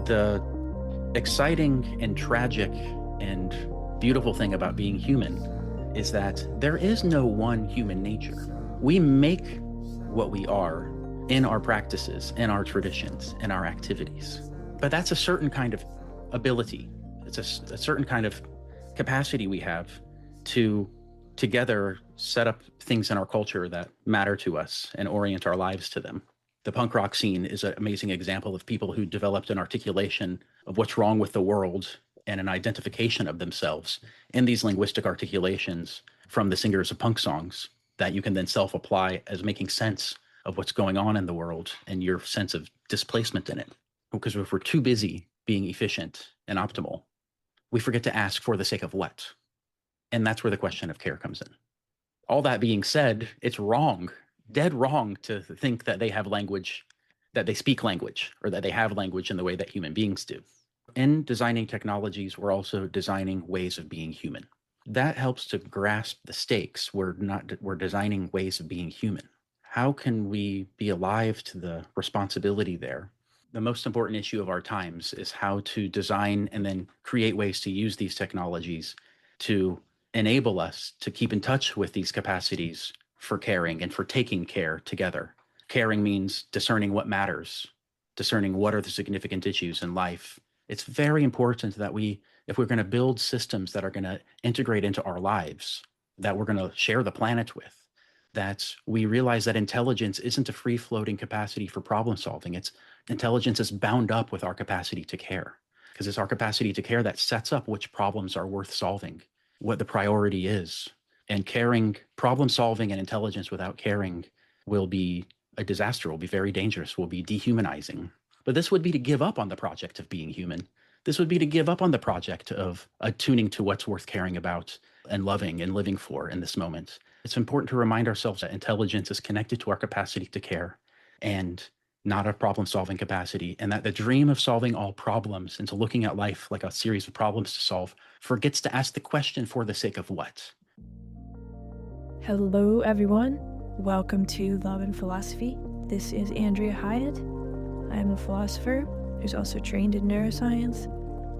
The exciting and tragic and beautiful thing about being human is that there is no one human nature. We make what we are in our practices, in our traditions, in our activities. But that's a certain kind of ability. It's a certain kind of capacity we have to together set up things in our culture that matter to us and orient our lives to them. The punk rock scene is an amazing example of people who developed an articulation of what's wrong with the world and an identification of themselves in these linguistic articulations from the singers of punk songs that you can then self-apply as making sense of what's going on in the world and your sense of displacement in it. Because if we're too busy being efficient and optimal, we forget to ask for the sake of what. And that's where the question of care comes in. All that being said, it's wrong, dead wrong to think that they have language, that they speak language, or that they have language in the way that human beings do. In designing technologies, we're also designing ways of being human. That helps to grasp the stakes. We're designing ways of being human. How can we be alive to the responsibility there? The most important issue of our times is how to design and then create ways to use these technologies to enable us to keep in touch with these capacities for caring and for taking care together. Caring means discerning what matters, discerning what are the significant issues in life. It's very important that if we're going to build systems that are going to integrate into our lives, that we're going to share the planet with, that we realize that intelligence isn't a free-floating capacity for problem solving. Intelligence is bound up with our capacity to care, because it's our capacity to care that sets up which problems are worth solving, what the priority is. And caring, problem solving and intelligence without caring will be a disaster, will be very dangerous, will be dehumanizing. But this would be to give up on the project of being human. This would be to give up on the project of attuning to what's worth caring about and loving and living for in this moment. It's important to remind ourselves that intelligence is connected to our capacity to care and not a problem-solving capacity, and that the dream of solving all problems and to looking at life like a series of problems to solve forgets to ask the question for the sake of what. Hello, everyone. Welcome to Love and Philosophy. This is Andrea Hiott. I am a philosopher who's also trained in neuroscience,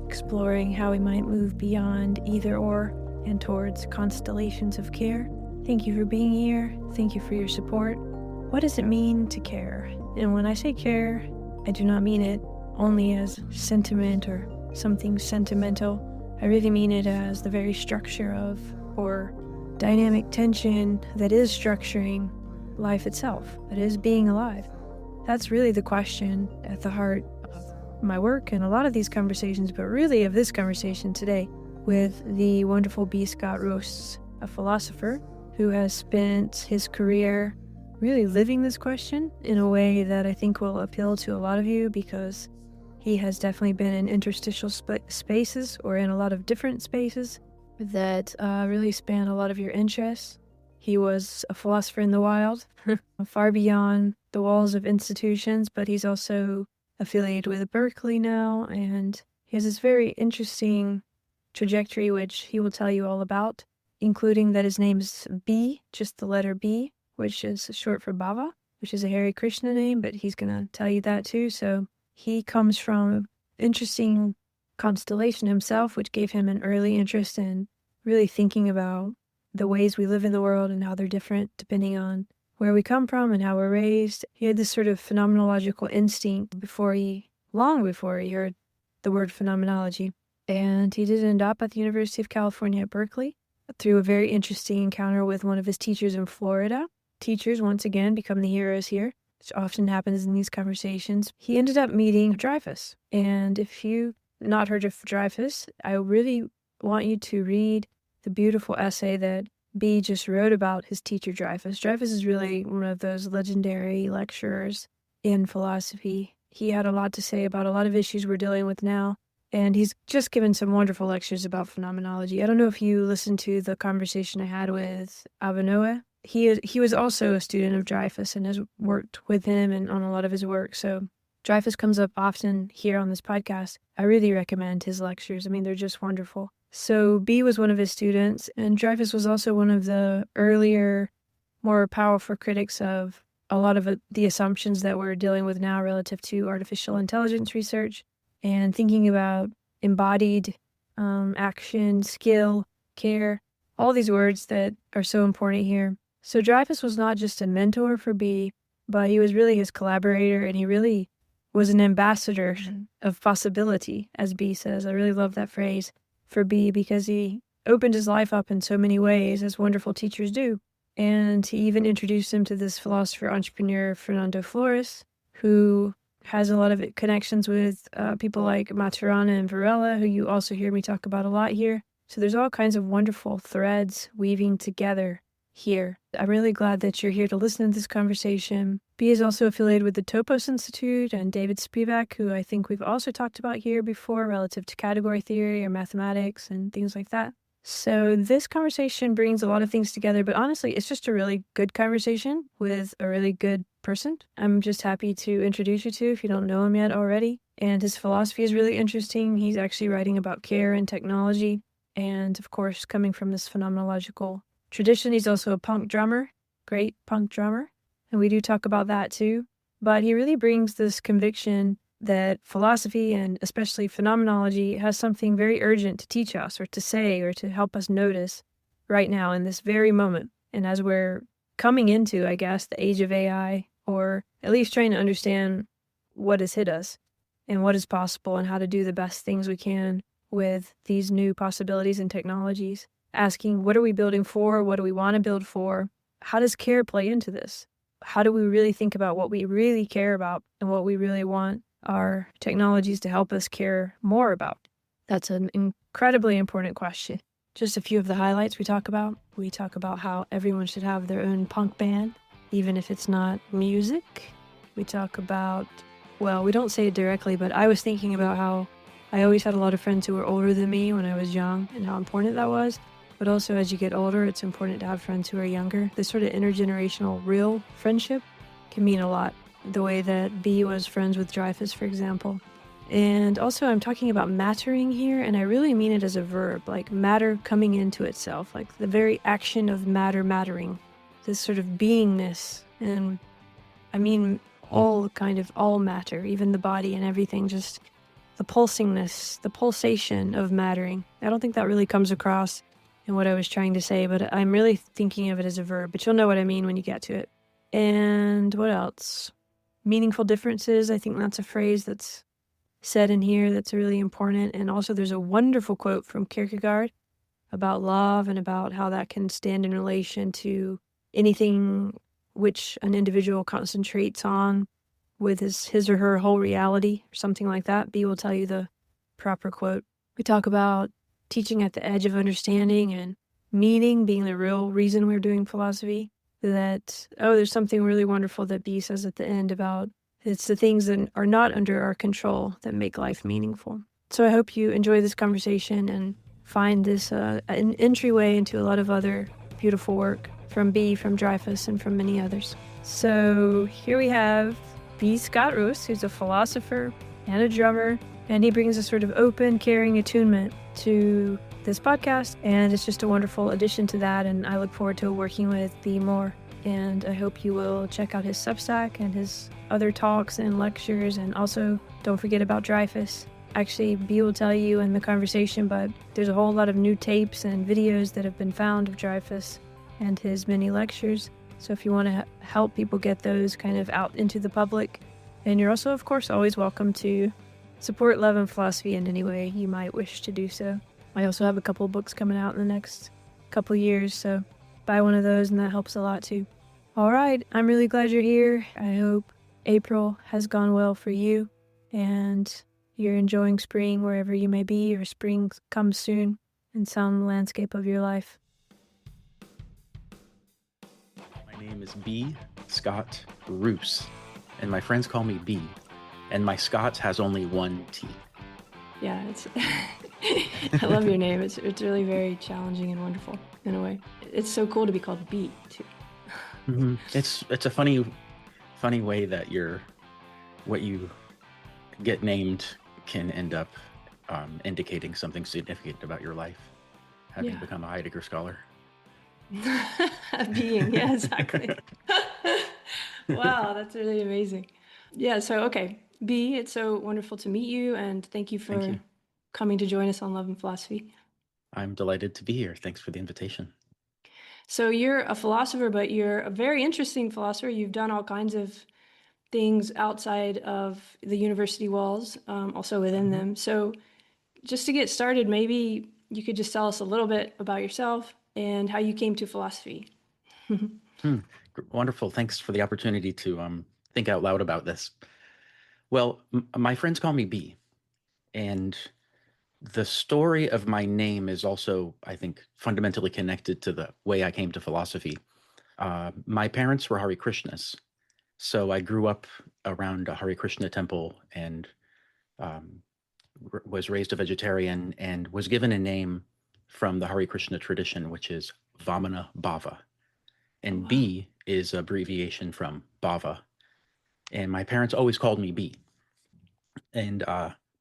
exploring how we might move beyond either or and towards constellations of care. Thank you for being here. Thank you for your support. What does it mean to care? And when I say care, I do not mean it only as sentiment or something sentimental. I really mean it as the very structure of, or dynamic tension that is structuring life itself, that is being alive. That's really the question at the heart of my work and a lot of these conversations, but really of this conversation today with the wonderful B. Scot Rousse, a philosopher who has spent his career really living this question in a way that I think will appeal to a lot of you, because he has definitely been in interstitial spaces, or in a lot of different spaces that really span a lot of your interests. He was a philosopher in the wild, far beyond the walls of institutions, but he's also affiliated with Berkeley now, and he has this very interesting trajectory, which he will tell you all about, including that his name's B, just the letter B, which is short for Baba, which is a Hare Krishna name, but he's going to tell you that too. So he comes from an interesting constellation himself, which gave him an early interest in really thinking about the ways we live in the world and how they're different depending on where we come from and how we're raised. He had this sort of phenomenological instinct long before he heard the word phenomenology. And he did end up at the University of California at Berkeley through a very interesting encounter with one of his teachers in Florida. Teachers, once again, become the heroes here, which often happens in these conversations. He ended up meeting Dreyfus. And if you've not heard of Dreyfus, I really want you to read the beautiful essay that B just wrote about his teacher Dreyfus. Dreyfus is really one of those legendary lecturers in philosophy. He had a lot to say about a lot of issues we're dealing with now, and he's just given some wonderful lectures about phenomenology. I don't know if you listened to the conversation I had with Avanoa. He was also a student of Dreyfus and has worked with him and on a lot of his work. So Dreyfus comes up often here on this podcast. I really recommend his lectures. I mean, they're just wonderful. So B was one of his students, and Dreyfus was also one of the earlier, more powerful critics of a lot of the assumptions that we're dealing with now relative to artificial intelligence research and thinking about embodied action, skill, care, all these words that are so important here. So Dreyfus was not just a mentor for B, but he was really his collaborator, and he really was an ambassador of possibility, as B says. I really love that phrase for B because he opened his life up in so many ways, as wonderful teachers do. And he even introduced him to this philosopher entrepreneur, Fernando Flores, who has a lot of connections with people like Maturana and Varela, who you also hear me talk about a lot here. So there's all kinds of wonderful threads weaving together here. I'm really glad that you're here to listen to this conversation. B is also affiliated with the Topos Institute and David Spivak, who I think we've also talked about here before relative to category theory or mathematics and things like that. So this conversation brings a lot of things together, but honestly, it's just a really good conversation with a really good person. I'm just happy to introduce you to if you don't know him yet already. And his philosophy is really interesting. He's actually writing about care and technology. And of course, coming from this phenomenological tradition, he's also a punk drummer, great punk drummer. And we do talk about that too. But he really brings this conviction that philosophy and especially phenomenology has something very urgent to teach us or to say or to help us notice right now in this very moment. And as we're coming into, I guess, the age of AI, or at least trying to understand what has hit us and what is possible and how to do the best things we can with these new possibilities and technologies, asking what are we building for? What do we want to build for? How does care play into this? How do we really think about what we really care about and what we really want our technologies to help us care more about? That's an incredibly important question. Just a few of the highlights we talk about. We talk about how everyone should have their own punk band, even if it's not music. We talk about, well, we don't say it directly, but I was thinking about how I always had a lot of friends who were older than me when I was young and how important that was. But also as you get older, it's important to have friends who are younger. This sort of intergenerational real friendship can mean a lot. The way that B was friends with Dreyfus, for example. And also I'm talking about mattering here, and I really mean it as a verb, like matter coming into itself, like the very action of mattering, this sort of beingness. And I mean all matter, even the body and everything, just the pulsingness, the pulsation of mattering. I don't think that really comes across in what I was trying to say, but I'm really thinking of it as a verb, but you'll know what I mean when you get to it. And what else? Meaningful differences. I think that's a phrase that's said in here that's really important. And also there's a wonderful quote from Kierkegaard about love and about how that can stand in relation to anything which an individual concentrates on with his or her whole reality or something like that. B will tell you the proper quote. We talk about teaching at the edge of understanding and meaning being the real reason we're doing philosophy. That, there's something really wonderful that B says at the end about it's the things that are not under our control that make life meaningful. So I hope you enjoy this conversation and find this an entryway into a lot of other beautiful work from B, from Dreyfus, and from many others. So here we have B. Scot Rousse, who's a philosopher and a drummer, and he brings a sort of open, caring attunement to this podcast, and it's just a wonderful addition to that, and I look forward to working with B more. And I hope you will check out his Substack and his other talks and lectures, and also don't forget about Dreyfus. Actually, B will tell you in the conversation, but there's a whole lot of new tapes and videos that have been found of Dreyfus and his many lectures. So if you want to help people get those kind of out into the public, and you're also, of course, always welcome to support Love and Philosophy in any way you might wish to do so. I also have a couple of books coming out in the next couple years, so buy one of those and that helps a lot too. All right, I'm really glad you're here. I hope April has gone well for you and you're enjoying spring wherever you may be, or spring comes soon in some landscape of your life. My name is B. Scot Rousse, and my friends call me B, and my Scot has only one T. Yeah, it's I love your name. It's really very challenging and wonderful in a way. It's so cool to be called B too. Mm-hmm. It's a funny way that what you get named can end up indicating something significant about your life, having become a Heidegger scholar. Being, yeah, exactly. Wow, that's really amazing. Yeah, so okay. B. It's so wonderful to meet you, and thank you Thank for you. coming to join us on Love and Philosophy. I'm delighted to be here. Thanks for the invitation. So you're a philosopher, but you're a very interesting philosopher. You've done all kinds of things outside of the university walls, also within them. So just to get started, maybe you could just tell us a little bit about yourself and how you came to philosophy. Wonderful. Thanks for the opportunity to think out loud about this. Well, my friends call me B, and the story of my name is also, I think, fundamentally connected to the way I came to philosophy. My parents were Hare Krishnas, so I grew up around a Hare Krishna temple and um, was raised a vegetarian and was given a name from the Hare Krishna tradition, which is Vamana Bhava. Oh, And wow. B is abbreviation from Bhava. And my parents always called me B. And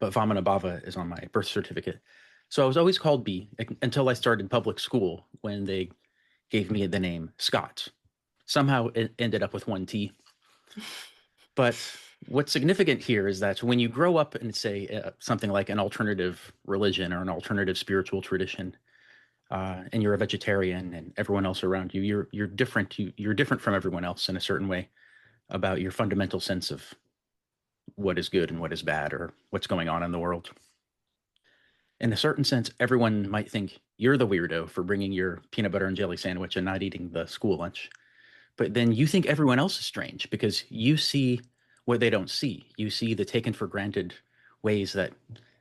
but Vamana Bhava is on my birth certificate. So I was always called B until I started public school when they gave me the name Scott. Somehow it ended up with one T. But what's significant here is that when you grow up in, say, something like an alternative religion or an alternative spiritual tradition, and you're a vegetarian, and everyone else around you, you're different. You're different from everyone else in a certain way about your fundamental sense of what is good and what is bad, or what's going on in the world. In a certain sense, everyone might think you're the weirdo for bringing your peanut butter and jelly sandwich and not eating the school lunch. But then you think everyone else is strange because you see what they don't see. You see the taken for granted ways that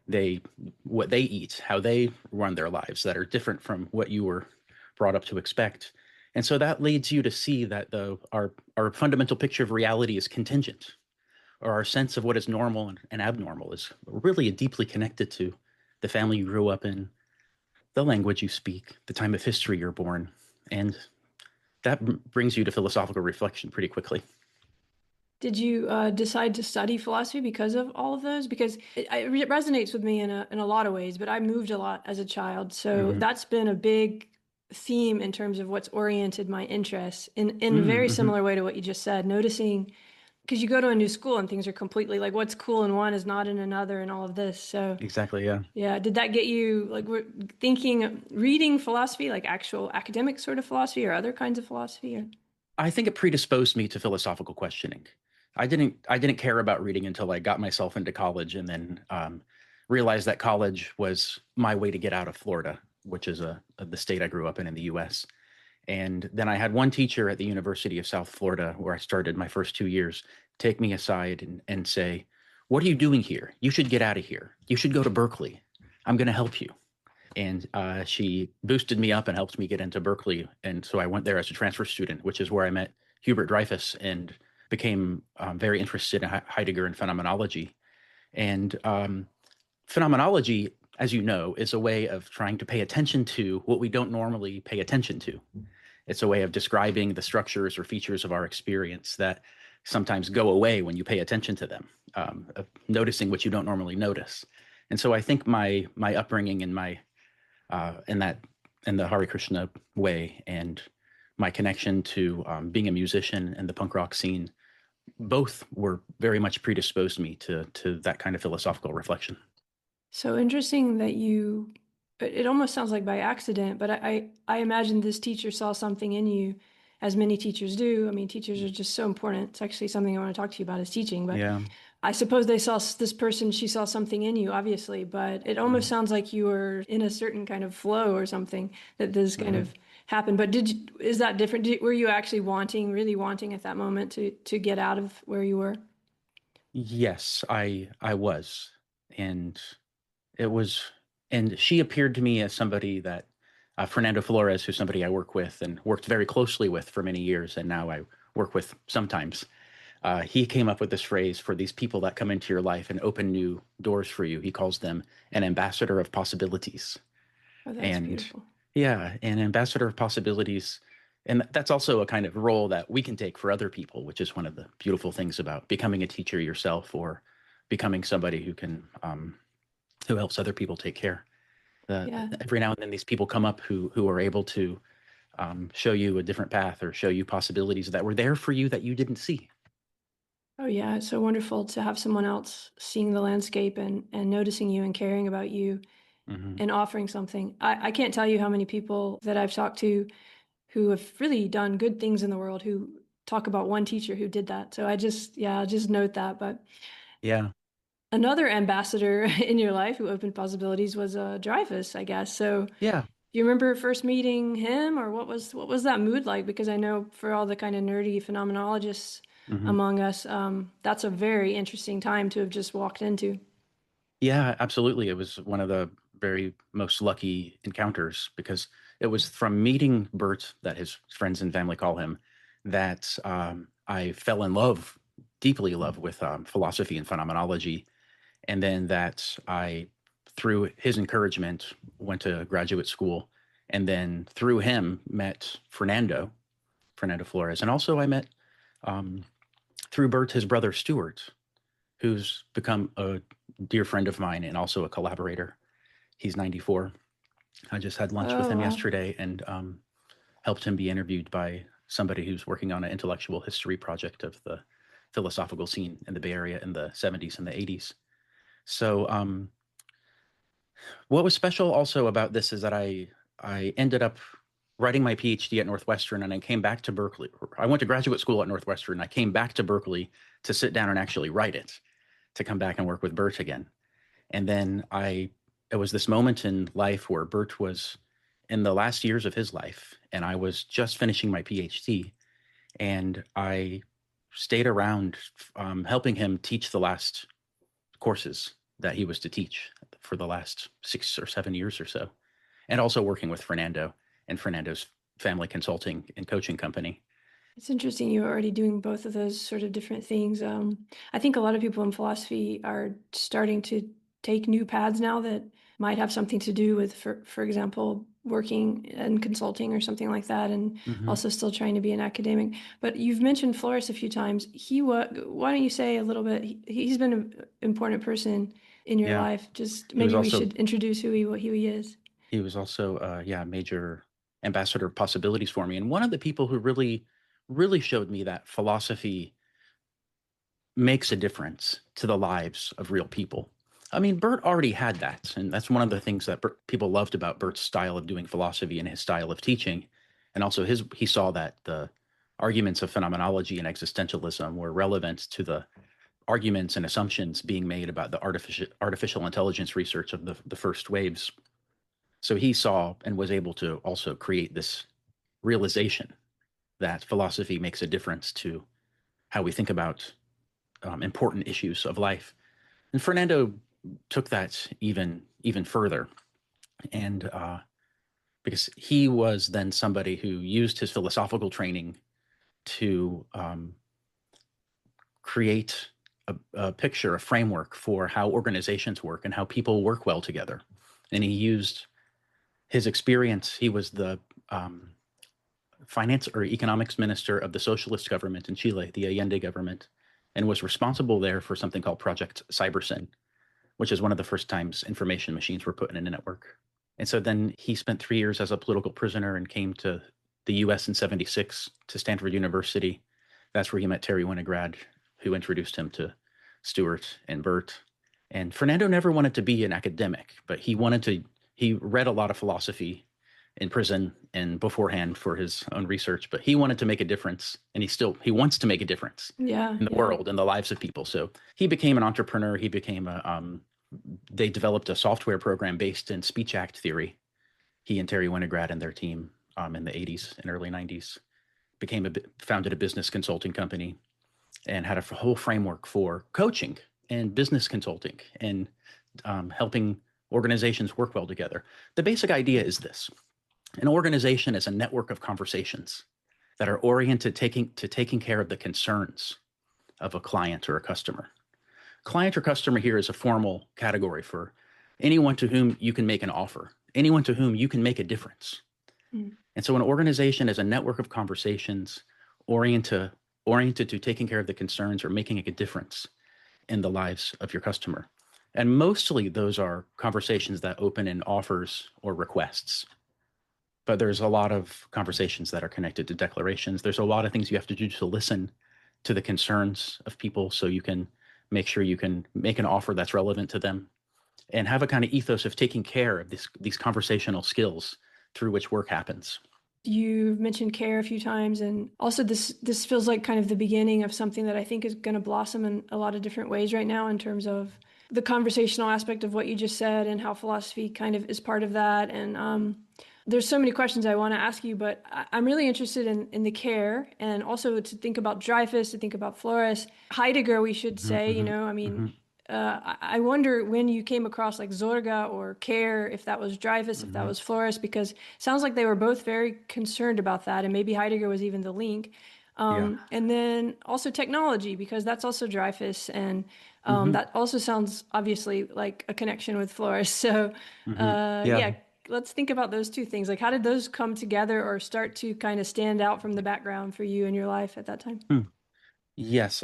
they what they eat, how they run their lives that are different from what you were brought up to expect. And so that leads you to see that our fundamental picture of reality is contingent, or our sense of what is normal and abnormal is really deeply connected to the family you grew up in, the language you speak, the time of history you're born. And that brings you to philosophical reflection pretty quickly. Did you decide to study philosophy because of all of those? Because it resonates with me in a lot of ways, but I moved a lot as a child. So Mm-hmm. that's been a big theme in terms of what's oriented my interests in a very Mm-hmm. similar way to what you just said, noticing because you go to a new school and things are completely like what's cool in one is not in another and all of this. So Exactly, yeah. yeah, did that get you like thinking, reading philosophy, like actual academic sort of philosophy or other kinds of philosophy? Or? I think it predisposed me to philosophical questioning. I didn't care about reading until I got myself into college, and then realized that college was my way to get out of Florida, which is the state I grew up in the U.S. And then I had one teacher at the University of South Florida, where I started my first 2 years, take me aside and say, "What are you doing here? You should get out of here. You should go to Berkeley. I'm going to help you." And she boosted me up and helped me get into Berkeley. And so I went there as a transfer student, which is where I met Hubert Dreyfus and became very interested in Heidegger and phenomenology. And phenomenology, as you know, is a way of trying to pay attention to what we don't normally pay attention to. It's a way of describing the structures or features of our experience that sometimes go away when you pay attention to them, of noticing what you don't normally notice. And so I think my upbringing and my in that in the Hare Krishna way, and my connection to being a musician and the punk rock scene, both were very much predisposed me to that kind of philosophical reflection. So interesting that it almost sounds like by accident, but I imagine this teacher saw something in you, as many teachers do. I mean, teachers are just so important. It's actually something I want to talk to you about is teaching, but Yeah. I suppose they saw this person, she saw something in you, obviously, but it almost sounds like you were in a certain kind of flow or something that this kind of happened. But is that different? Were you actually really wanting at that moment to get out of where you were? Yes, I was, and it was, and she appeared to me as somebody that Fernando Flores, who's somebody I work with and worked very closely with for many years, and now I work with sometimes. He came up with this phrase for these people that come into your life and open new doors for you. He calls them an ambassador of possibilities. Oh, that's And beautiful. yeah, an ambassador of possibilities. And that's also a kind of role that we can take for other people, which is one of the beautiful things about becoming a teacher yourself, or becoming somebody who helps other people take care. Yeah. Every now and then, these people come up who are able to show you a different path or show you possibilities that were there for you that you didn't see. Oh yeah, it's so wonderful to have someone else seeing the landscape and noticing you and caring about you Hmm. and offering something. I can't tell you how many people that I've talked to who have really done good things in the world who talk about one teacher who did that. So I'll just note that. But Yeah. another ambassador in your life who opened possibilities was Dreyfus, I guess. So Yeah. do you remember first meeting him, or what was that mood like? Because I know for all the kind of nerdy phenomenologists Hmm. among us, that's a very interesting time to have just walked into. Yeah, absolutely. It was one of the very most lucky encounters because it was from meeting Bert, that his friends and family call him, that I fell in love, deeply in love with philosophy and phenomenology. And then that I, through his encouragement, went to graduate school. And then through him, met Fernando Flores. And also I met, um, through Bert, his brother Stuart, who's become a dear friend of mine and also a collaborator. He's 94. I just had lunch with Oh him wow. yesterday and helped him be interviewed by somebody who's working on an intellectual history project of the philosophical scene in the Bay Area in the 70s and the 80s. So, what was special also about this is that I ended up writing my PhD at Northwestern, and I came back to Berkeley. I went to graduate school at Northwestern. I came back to Berkeley to sit down and actually write it, to come back and work with Bert again. And then it was this moment in life where Bert was in the last years of his life, and I was just finishing my PhD, and I stayed around helping him teach the last courses that he was to teach for the last 6 or 7 years or so, and also working with Fernando and Fernando's family consulting and coaching company. It's interesting you're already doing both of those sort of different things. I think a lot of people in philosophy are starting to take new paths now that might have something to do with, for example, working and consulting or something like that, and Mm-hmm. also still trying to be an academic. But you've mentioned Flores a few times. Why don't you say a little bit? He's been an important person in your Yeah, life. Just he was maybe we also should introduce who he is. he was also yeah, major ambassador of possibilities for me, and one of the people who really showed me that philosophy makes a difference to the lives of real people. I mean, Bert already had that, and that's one of the things that people loved about Bert's style of doing philosophy and his style of teaching. And also he saw that the arguments of phenomenology and existentialism were relevant to the arguments and assumptions being made about the artificial intelligence research of the first waves. So he saw and was able to also create this realization that philosophy makes a difference to how we think about important issues of life. And Fernando took that even further, and because he was then somebody who used his philosophical training to create a picture, a framework for how organizations work and how people work well together. And he used his experience. He was the finance or economics minister of the socialist government in Chile, the Allende government, and was responsible there for something called Project Cybersyn, which is one of the first times information machines were put in a network. And so then he spent 3 years as a political prisoner and came to the US in 76 to Stanford University. That's where he met Terry Winograd, who introduced him to Stuart and Bert. And Fernando never wanted to be an academic, but he read a lot of philosophy in prison and beforehand for his own research, but he wanted to make a difference, and he wants to make a difference Yeah, in the yeah. world and the lives of people. So he became an entrepreneur. He became they developed a software program based in speech act theory. He and Terry Winograd and their team in the 80s and early 90s founded a business consulting company and had a whole framework for coaching and business consulting and helping organizations work well together. The basic idea is this: an organization is a network of conversations that are oriented to taking care of the concerns of a client or a customer. Client or customer here is a formal category for anyone to whom you can make an offer, anyone to whom you can make a difference. Mm. And so an organization is a network of conversations oriented oriented to taking care of the concerns or making a difference in the lives of your customer. And mostly those are conversations that open in offers or requests. But there's a lot of conversations that are connected to declarations. There's a lot of things you have to do to listen to the concerns of people so you can make sure you can make an offer that's relevant to them, and have a kind of ethos of taking care of these conversational skills through which work happens. You've mentioned care a few times, and also this feels like kind of the beginning of something that I think is going to blossom in a lot of different ways right now in terms of the conversational aspect of what you just said and how philosophy kind of is part of that. And there's so many questions I want to ask you, but I'm really interested in the care, and also to think about Dreyfus, to think about Flores, Heidegger, we should say, you know, I mean, I wonder when you came across like Zorga or care, if that was Dreyfus, if that was Flores, because it sounds like they were both very concerned about that, and maybe Heidegger was even the link. And then also technology, because that's also Dreyfus, and that also sounds obviously like a connection with Flores. So yeah, let's think about those two things. Like, how did those come together or start to kind of stand out from the background for you in your life at that time? Yes,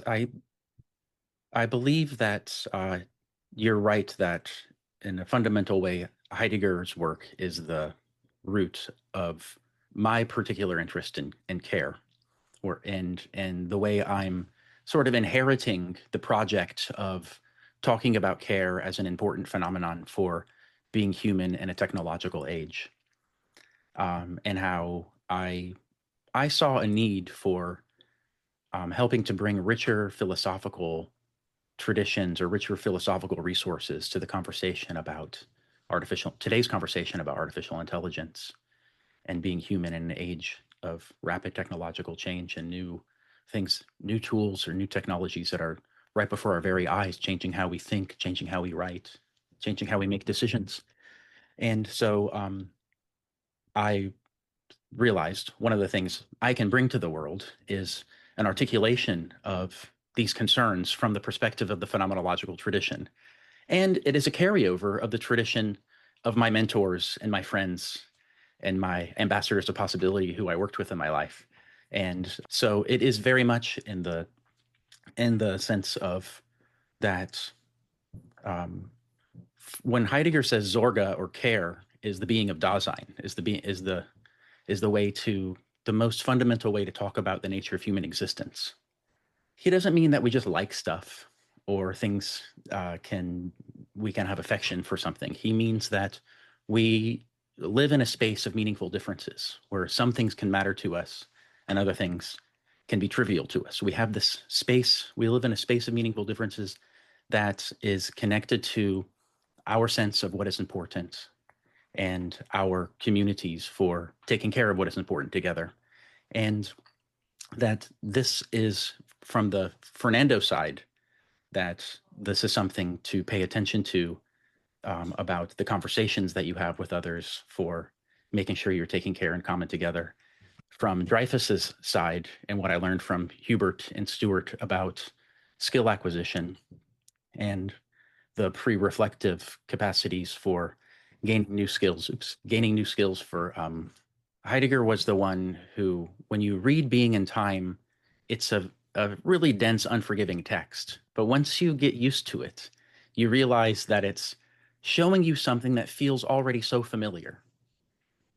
I believe that you're right that in a fundamental way, Heidegger's work is the root of my particular interest in care, and the way I'm sort of inheriting the project of talking about care as an important phenomenon for being human in a technological age, and how I saw a need for helping to bring richer philosophical traditions or richer philosophical resources to the conversation about today's conversation about artificial intelligence and being human in an age of rapid technological change and new things, new tools or new technologies that are right before our very eyes, changing how we think, changing how we write, changing how we make decisions. And so I realized one of the things I can bring to the world is an articulation of these concerns from the perspective of the phenomenological tradition. And it is a carryover of the tradition of my mentors and my friends and my ambassadors of possibility who I worked with in my life. And so it is very much in the sense of that when Heidegger says Zorga or care is the being of Dasein, is the way to the most fundamental way to talk about the nature of human existence. He doesn't mean that we just like stuff or things we can have affection for something. He means that we live in a space of meaningful differences where some things can matter to us and other things can be trivial to us. We have this space, we live in a space of meaningful differences that is connected to our sense of what is important and our communities for taking care of what is important together. And that this is from the Fernando side, that this is something to pay attention to about the conversations that you have with others for making sure you're taking care in common together. From Dreyfus's side, and what I learned from Hubert and Stewart about skill acquisition and the pre-reflective capacities for gaining new skills. For Heidegger was the one who, when you read Being and Time, it's a really dense, unforgiving text. But once you get used to it, you realize that it's showing you something that feels already so familiar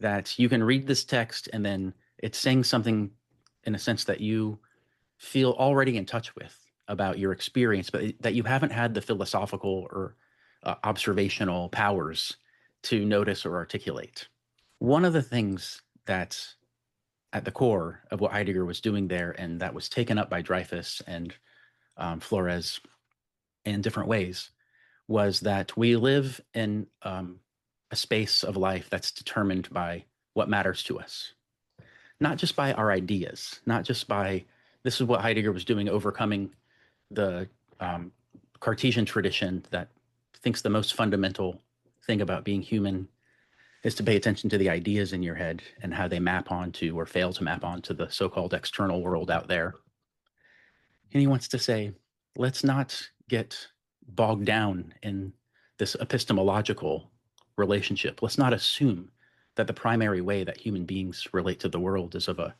that you can read this text and then it's saying something in a sense that you feel already in touch with about your experience, but that you haven't had the philosophical or observational powers to notice or articulate. One of the things that's at the core of what Heidegger was doing there, and that was taken up by Dreyfus and Flores in different ways, was that we live in a space of life that's determined by what matters to us, not just by our ideas, not just by, this is what Heidegger was doing, overcoming the Cartesian tradition that thinks the most fundamental thing about being human is to pay attention to the ideas in your head and how they map onto or fail to map onto the so-called external world out there. And he wants to say, let's not get bogged down in this epistemological relationship. Let's not assume that the primary way that human beings relate to the world is of an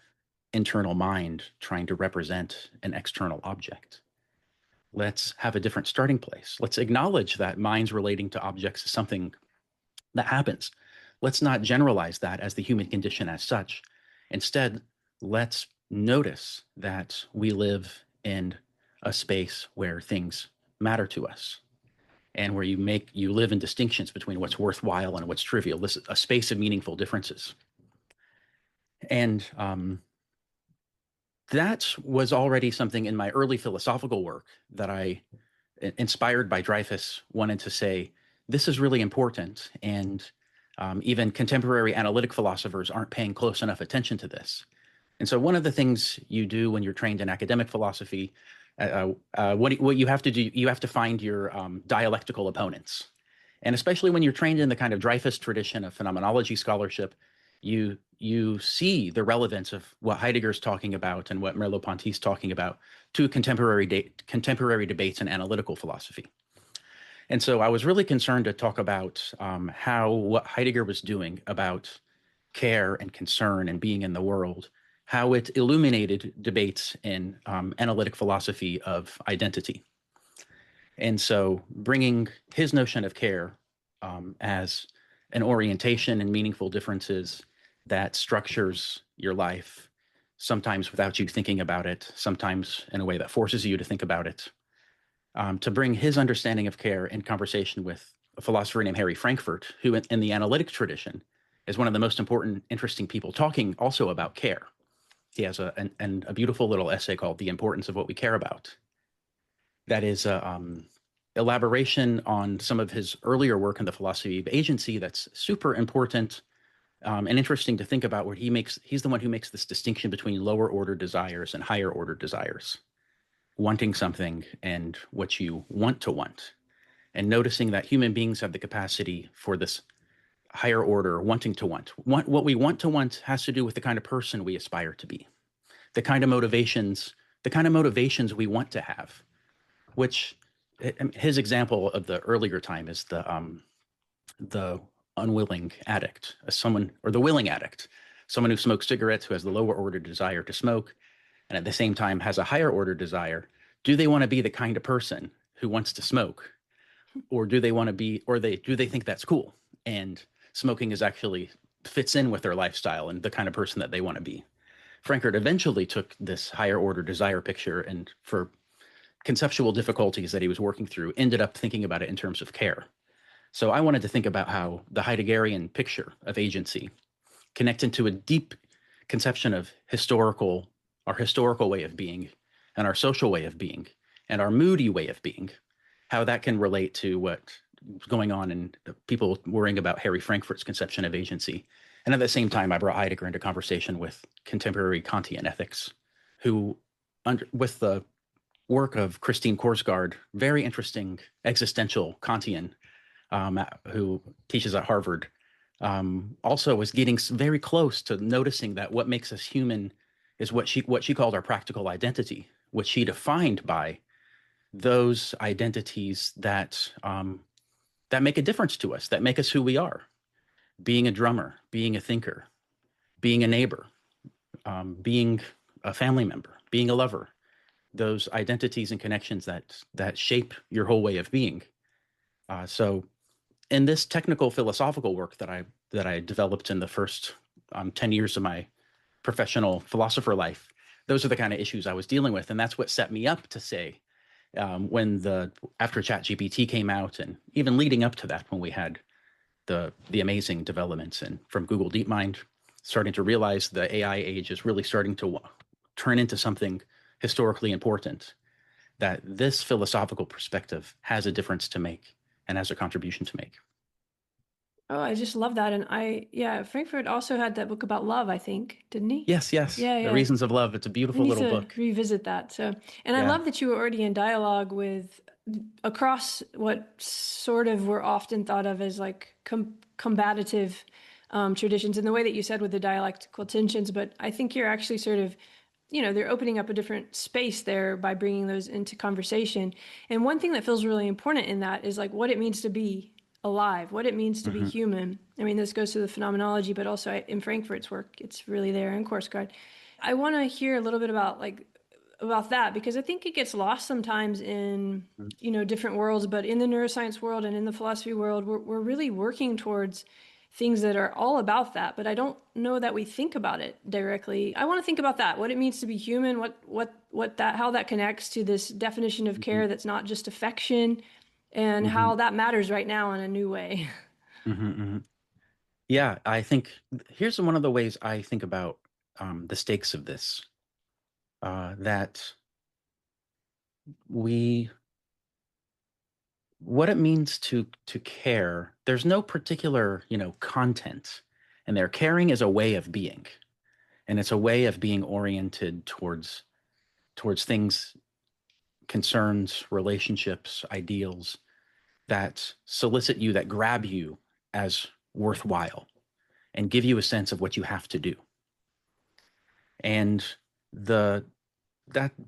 internal mind trying to represent an external object. Let's have a different starting place. Let's acknowledge that minds relating to objects is something that happens. Let's not generalize that as the human condition as such. Instead, let's notice that we live in a space where things matter to us and where you live in distinctions between what's worthwhile and what's trivial. This is a space of meaningful differences. And that was already something in my early philosophical work that I, inspired by Dreyfus, wanted to say, this is really important. And even contemporary analytic philosophers aren't paying close enough attention to this. And so one of the things you do when you're trained in academic philosophy, what you have to do, you have to find your dialectical opponents. And especially when you're trained in the kind of Dreyfus tradition of phenomenology scholarship, you see the relevance of what Heidegger's talking about and what Merleau-Ponty's talking about to contemporary debates in analytical philosophy. And so I was really concerned to talk about how what Heidegger was doing about care and concern and being in the world, how it illuminated debates in analytic philosophy of identity. And so bringing his notion of care as an orientation and meaningful differences that structures your life, sometimes without you thinking about it, sometimes in a way that forces you to think about it, to bring his understanding of care in conversation with a philosopher named Harry Frankfurt, who in the analytic tradition is one of the most important, interesting people talking also about care. He has a beautiful little essay called The Importance of What We Care About. That is an elaboration on some of his earlier work in the philosophy of agency that's super important and interesting to think about, where he's the one who makes this distinction between lower order desires and higher order desires, wanting something and what you want to want, and noticing that human beings have the capacity for this higher order wanting to want. What we want to want has to do with the kind of person we aspire to be, the kind of motivations we want to have, which his example of the earlier time is the unwilling addict, the willing addict, someone who smokes cigarettes, who has the lower order desire to smoke, and at the same time has a higher order desire. Do they want to be the kind of person who wants to smoke, or do they want to be, do they think that's cool? And smoking is actually fits in with their lifestyle and the kind of person that they want to be. Frankfurt eventually took this higher order desire picture, and for conceptual difficulties that he was working through, ended up thinking about it in terms of care. So I wanted to think about how the Heideggerian picture of agency connects into a deep conception of our historical way of being, and our social way of being, and our moody way of being, how that can relate to what's going on in people worrying about Harry Frankfurt's conception of agency. And at the same time, I brought Heidegger into conversation with contemporary Kantian ethics, who, with the work of Christine Korsgaard, very interesting existential Kantian, who teaches at Harvard, also was getting very close to noticing that what makes us human is what she called our practical identity, which she defined by those identities that make a difference to us, that make us who we are. Being a drummer, being a thinker, being a neighbor, being a family member, being a lover, those identities and connections that shape your whole way of being. So in this technical philosophical work that I developed in the first 10 years of my professional philosopher life, those are the kind of issues I was dealing with. And that's what set me up to say, after ChatGPT came out, and even leading up to that, when we had the amazing developments from Google DeepMind, starting to realize the AI age is really starting to turn into something historically important, that this philosophical perspective has a difference to make and has a contribution to make. Oh, I just love that. And Frankfurt also had that book about love, I think, didn't he? Yes. Yeah. The Reasons of Love. It's a beautiful little book. Revisit that. I love that you were already in dialogue with across what sort of were often thought of as like combative traditions, in the way that you said with the dialectical tensions. But I think you're actually sort of, they're opening up a different space there by bringing those into conversation. And one thing that feels really important in that is like what it means to be alive, what it means to be human. I mean, this goes to the phenomenology, but also in Frankfurt's work, it's really there in Korsgaard. I want to hear a little bit about that, because I think it gets lost sometimes in, different worlds, but in the neuroscience world and in the philosophy world, we're really working towards things that are all about that, but I don't know that we think about it directly. I want to think about that, what it means to be human, how that connects to this definition of care that's not just affection, and how that matters right now in a new way. Yeah, I think here's one of the ways I think about the stakes of this, that what it means to care, there's no particular, content. And their caring is a way of being. And it's a way of being oriented towards things, concerns, relationships, ideals that solicit you, that grab you as worthwhile and give you a sense of what you have to do. And that,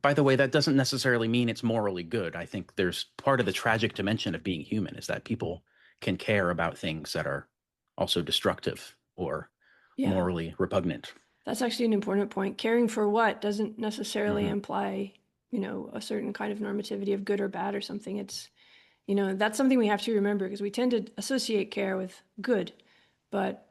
by the way, that doesn't necessarily mean it's morally good. I think there's part of the tragic dimension of being human is that people can care about things that are also destructive or morally repugnant. That's actually an important point. Caring for what doesn't necessarily imply, a certain kind of normativity of good or bad or something. It's, that's something we have to remember, because we tend to associate care with good, but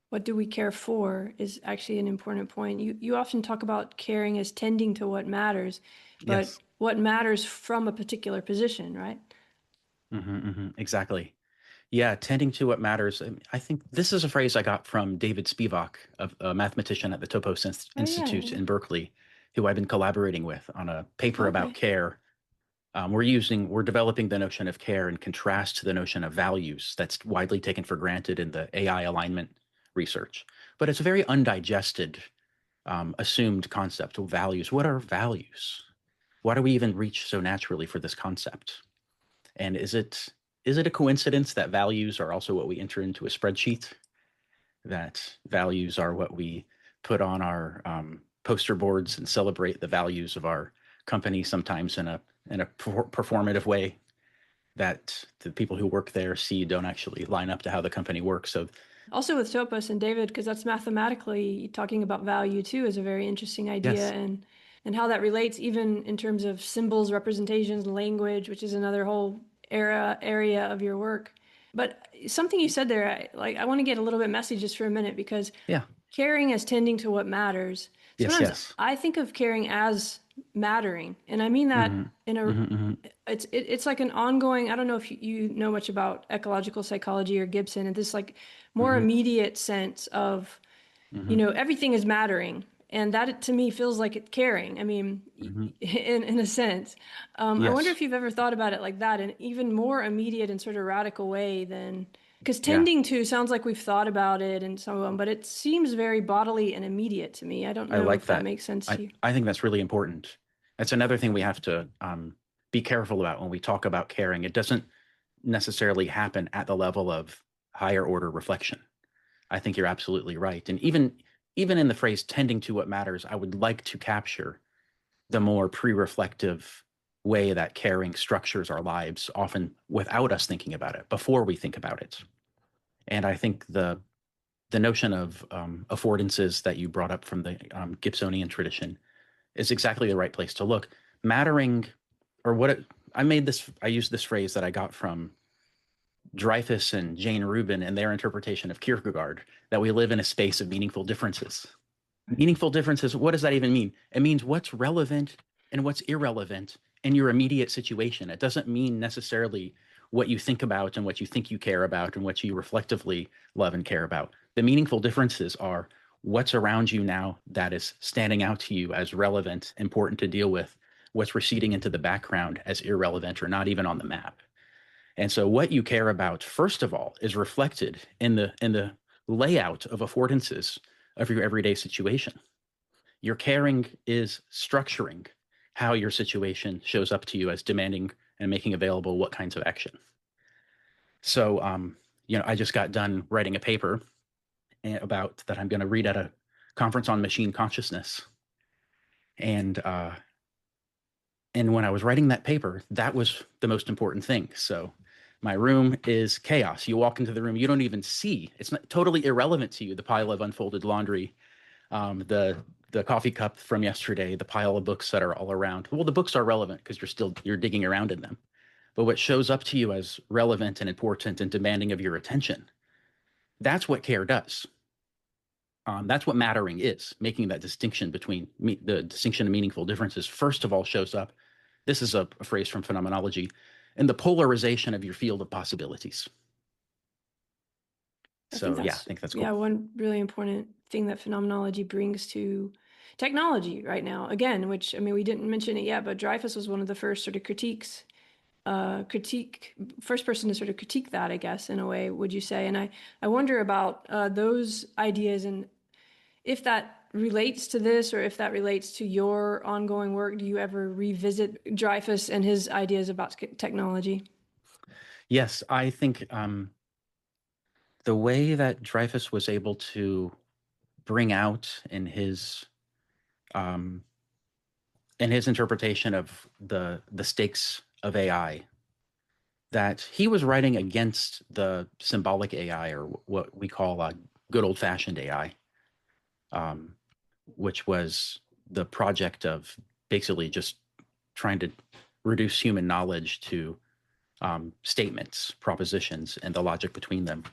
what do we care for is actually an important point. You often talk about caring as tending to what matters, but what matters from a particular position, right? Exactly. Yeah, tending to what matters. I think this is a phrase I got from David Spivak, a mathematician at the Topos Institute in Berkeley, who I've been collaborating with on a paper about care. We're developing the notion of care in contrast to the notion of values that's widely taken for granted in the AI alignment research. But it's a very undigested, assumed concept of values. What are values? Why do we even reach so naturally for this concept? And is it a coincidence that values are also what we enter into a spreadsheet? That values are what we put on our poster boards and celebrate the values of our company, sometimes in a performative way that the people who work there see don't actually line up to how the company works. So also with Topos and David, because that's mathematically talking about value too, is a very interesting idea, and how that relates even in terms of symbols, representations, language, which is another whole area of your work. But something you said there, I want to get a little bit messy just for a minute, because caring as tending to what matters. Sometimes I think of caring as mattering, and I mean that in a it's like an ongoing, I don't know if you know much about ecological psychology or Gibson, and this like more immediate sense of everything is mattering, and that to me feels like it caring. I mean, in a sense. I wonder if you've ever thought about it like that, in even more immediate and sort of radical way than, because tending to sounds like we've thought about it and so on, but it seems very bodily and immediate to me. I don't know if that makes sense to you. I think that's really important. That's another thing we have to be careful about when we talk about caring. It doesn't necessarily happen at the level of higher order reflection. I think you're absolutely right. And even in the phrase tending to what matters, I would like to capture the more pre-reflective way that caring structures our lives, often without us thinking about it, before we think about it. And I think the notion of affordances that you brought up from the Gibsonian tradition is exactly the right place to look. Mattering, or I used this phrase that I got from Dreyfus and Jane Rubin and their interpretation of Kierkegaard, that we live in a space of meaningful differences. Meaningful differences, what does that even mean? It means what's relevant and what's irrelevant in your immediate situation. It doesn't mean necessarily what you think about and what you think you care about and what you reflectively love and care about. The meaningful differences are what's around you now that is standing out to you as relevant, important to deal with, what's receding into the background as irrelevant or not even on the map. And so what you care about, first of all, is reflected in the layout of affordances of your everyday situation. Your caring is structuring how your situation shows up to you as demanding and making available what kinds of action. So, I just got done writing a paper about that I'm going to read at a conference on machine consciousness. And when I was writing that paper, that was the most important thing. So my room is chaos. You walk into the room, you don't even see. It's not totally irrelevant to you, the pile of unfolded laundry, the coffee cup from yesterday, the pile of books that are all around. Well, the books are relevant because you're digging around in them. But what shows up to you as relevant and important and demanding of your attention, That's what care does. That's what mattering is, making that distinction between the distinction of meaningful differences. First of all, shows up. This is a phrase from phenomenology, in the polarization of your field of possibilities. I So think yeah, I think that's cool. Yeah, one really important thing that phenomenology brings to technology right now, again, which, I mean, we didn't mention it yet, but Dreyfus was one of the first sort of first person to sort of critique that, I guess, in a way, would you say? And I wonder about those ideas, and if that relates to this, or if that relates to your ongoing work. Do you ever revisit Dreyfus and his ideas about technology? Yes, I think the way that Dreyfus was able to bring out um, in his interpretation of the stakes of AI, that he was writing against the symbolic AI, or what we call good old-fashioned AI, which was the project of basically just trying to reduce human knowledge to statements, propositions, and the logic between them.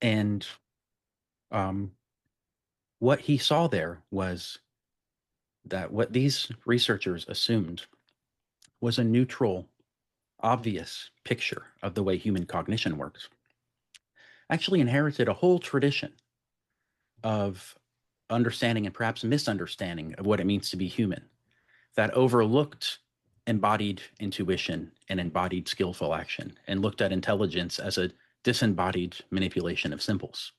And what he saw there was that what these researchers assumed was a neutral, obvious picture of the way human cognition works, actually inherited a whole tradition of understanding and perhaps misunderstanding of what it means to be human, that overlooked embodied intuition and embodied skillful action, and looked at intelligence as a disembodied manipulation of symbols.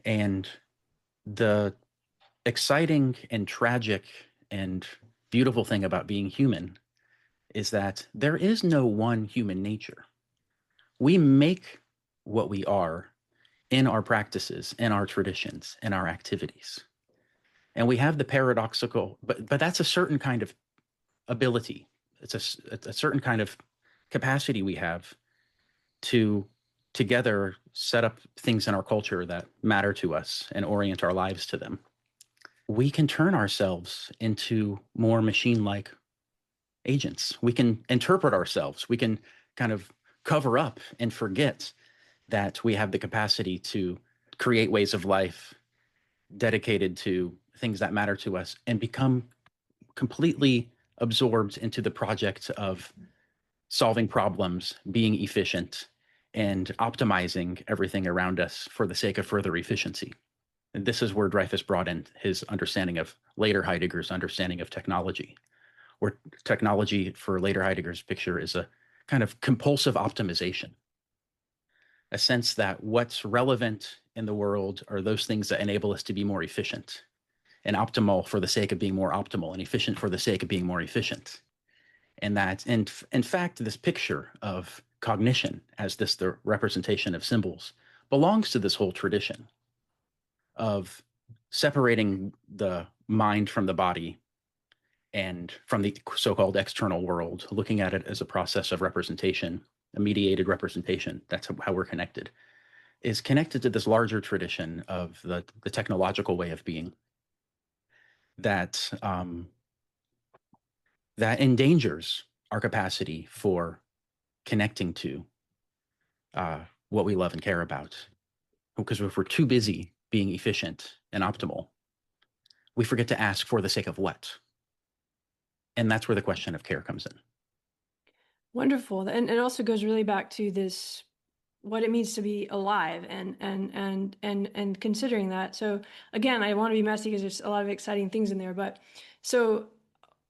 And the exciting and tragic and beautiful thing about being human is that there is no one human nature. We make what we are in our practices, in our traditions, in our activities. And we have the paradoxical, but that's a certain kind of ability. It's a certain kind of capacity we have to together set up things in our culture that matter to us and orient our lives to them. We can turn ourselves into more machine-like agents. We can interpret ourselves. We can kind of cover up and forget that we have the capacity to create ways of life dedicated to things that matter to us, and become completely absorbed into the project of solving problems, being efficient, and optimizing everything around us for the sake of further efficiency. And this is where Dreyfus brought in his understanding of later Heidegger's understanding of technology, where technology for later Heidegger's picture is a kind of compulsive optimization, a sense that what's relevant in the world are those things that enable us to be more efficient, and optimal for the sake of being more optimal, and efficient for the sake of being more efficient. And that, in fact, this picture of cognition as the representation of symbols belongs to this whole tradition of separating the mind from the body and from the so-called external world, looking at it as a process of representation, a mediated representation. That's how we're connected, is connected to this larger tradition of the technological way of being that that endangers our capacity for connecting to what we love and care about. Because if we're too busy being efficient and optimal, we forget to ask for the sake of what. And that's where the question of care comes in. Wonderful. And it also goes really back to this, what it means to be alive, and considering that. So again, I want to be messy because there's a lot of exciting things in there. But so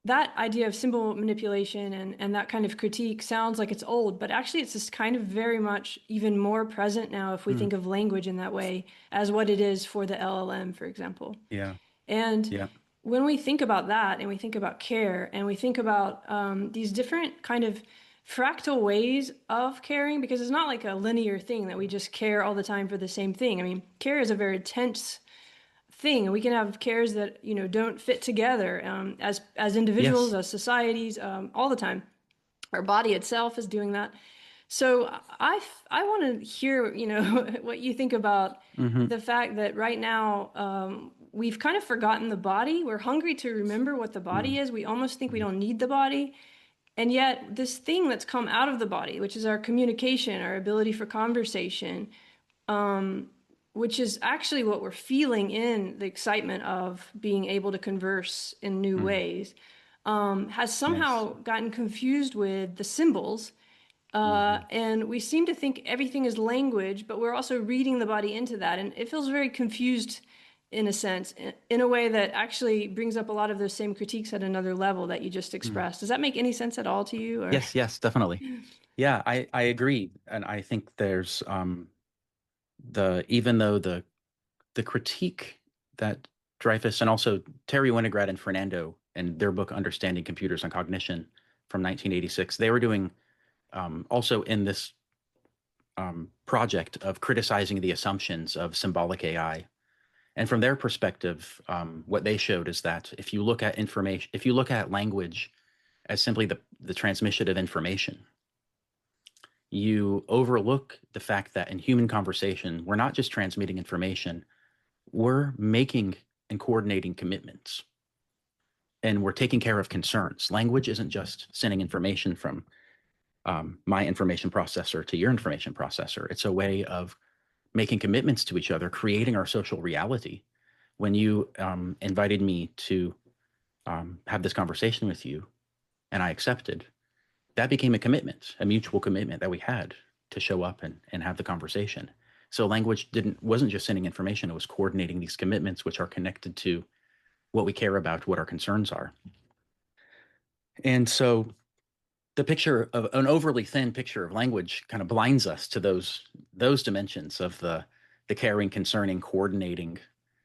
that idea of symbol manipulation and that kind of critique sounds like it's old, but actually it's just kind of very much even more present now if we think of language in that way as what it is for the LLM, for example. Yeah. And Yeah. when we think about that, and we think about care, and we think about these different kind of fractal ways of caring, because it's not like a linear thing that we just care all the time for the same thing. I mean, care is a very tense thing, and we can have cares that don't fit together as individuals, Yes. as societies, all the time. Our body itself is doing that. So I want to hear what you think about the fact that right now we've kind of forgotten the body. We're hungry to remember what the body is. We almost think we don't need the body. And yet this thing that's come out of the body, which is our communication, our ability for conversation, which is actually what we're feeling in the excitement of being able to converse in new ways, has somehow gotten confused with the symbols. And we seem to think everything is language, but we're also reading the body into that. And it feels very confused in a sense, in a way that actually brings up a lot of those same critiques at another level that you just expressed. Does that make any sense at all to you? Or? Yes, definitely. Yeah, I agree. And I think there's even though the critique that Dreyfus and also Terry Winograd and Fernando and their book Understanding Computers and Cognition from 1986, they were doing also in this project of criticizing the assumptions of symbolic AI. And from their perspective, what they showed is that if you look at information, if you look at language as simply the transmission of information, you overlook the fact that in human conversation, we're not just transmitting information, we're making and coordinating commitments. And we're taking care of concerns. Language isn't just sending information from my information processor to your information processor. It's a way of making commitments to each other, creating our social reality. When you invited me to have this conversation with you and I accepted, that became a commitment, a mutual commitment that we had to show up and have the conversation. So language wasn't just sending information, it was coordinating these commitments, which are connected to what we care about, what our concerns are. And so the picture of an overly thin picture of language kind of blinds us to those dimensions of the caring, concerning, coordinating,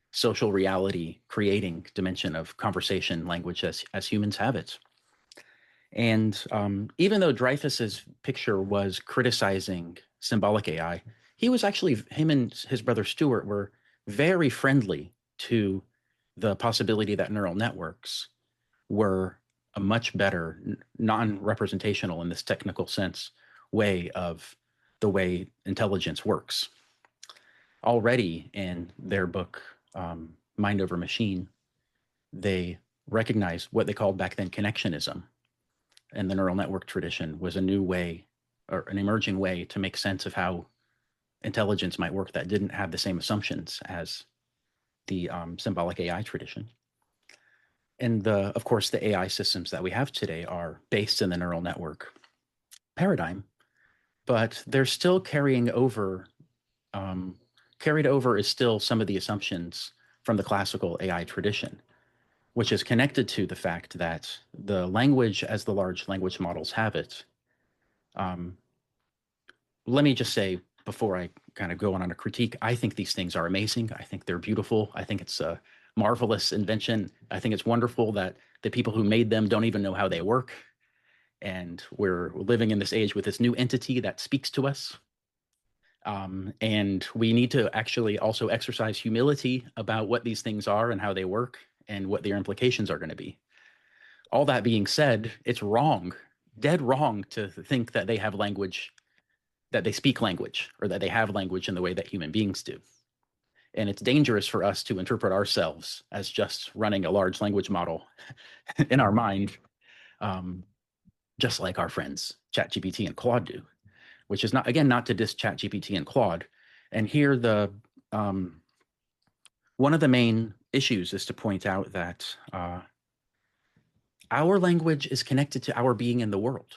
social reality, creating dimension of conversation language as humans have it. And even though Dreyfus's picture was criticizing symbolic AI, him and his brother Stuart were very friendly to the possibility that neural networks were a much better, non-representational in this technical sense, way of the way intelligence works. Already in their book, Mind Over Machine, they recognized what they called back then connectionism. And the neural network tradition was a new way, or an emerging way, to make sense of how intelligence might work that didn't have the same assumptions as the symbolic AI tradition. And of course, the AI systems that we have today are based in the neural network paradigm, but they're still carried over is still some of the assumptions from the classical AI tradition, which is connected to the fact that the language as the large language models have it. Let me just say, before I kind of go on a critique, I think these things are amazing. I think they're beautiful. I think it's a marvelous invention. I think it's wonderful that the people who made them don't even know how they work. And we're living in this age with this new entity that speaks to us. And we need to actually also exercise humility about what these things are and how they work and what their implications are going to be. All that being said, it's wrong, dead wrong, to think that they have language, that they speak language, or that they have language in the way that human beings do. And it's dangerous for us to interpret ourselves as just running a large language model in our mind, just like our friends ChatGPT and Claude do, which is not to diss ChatGPT and Claude. And here one of the main issues is to point out that our language is connected to our being in the world.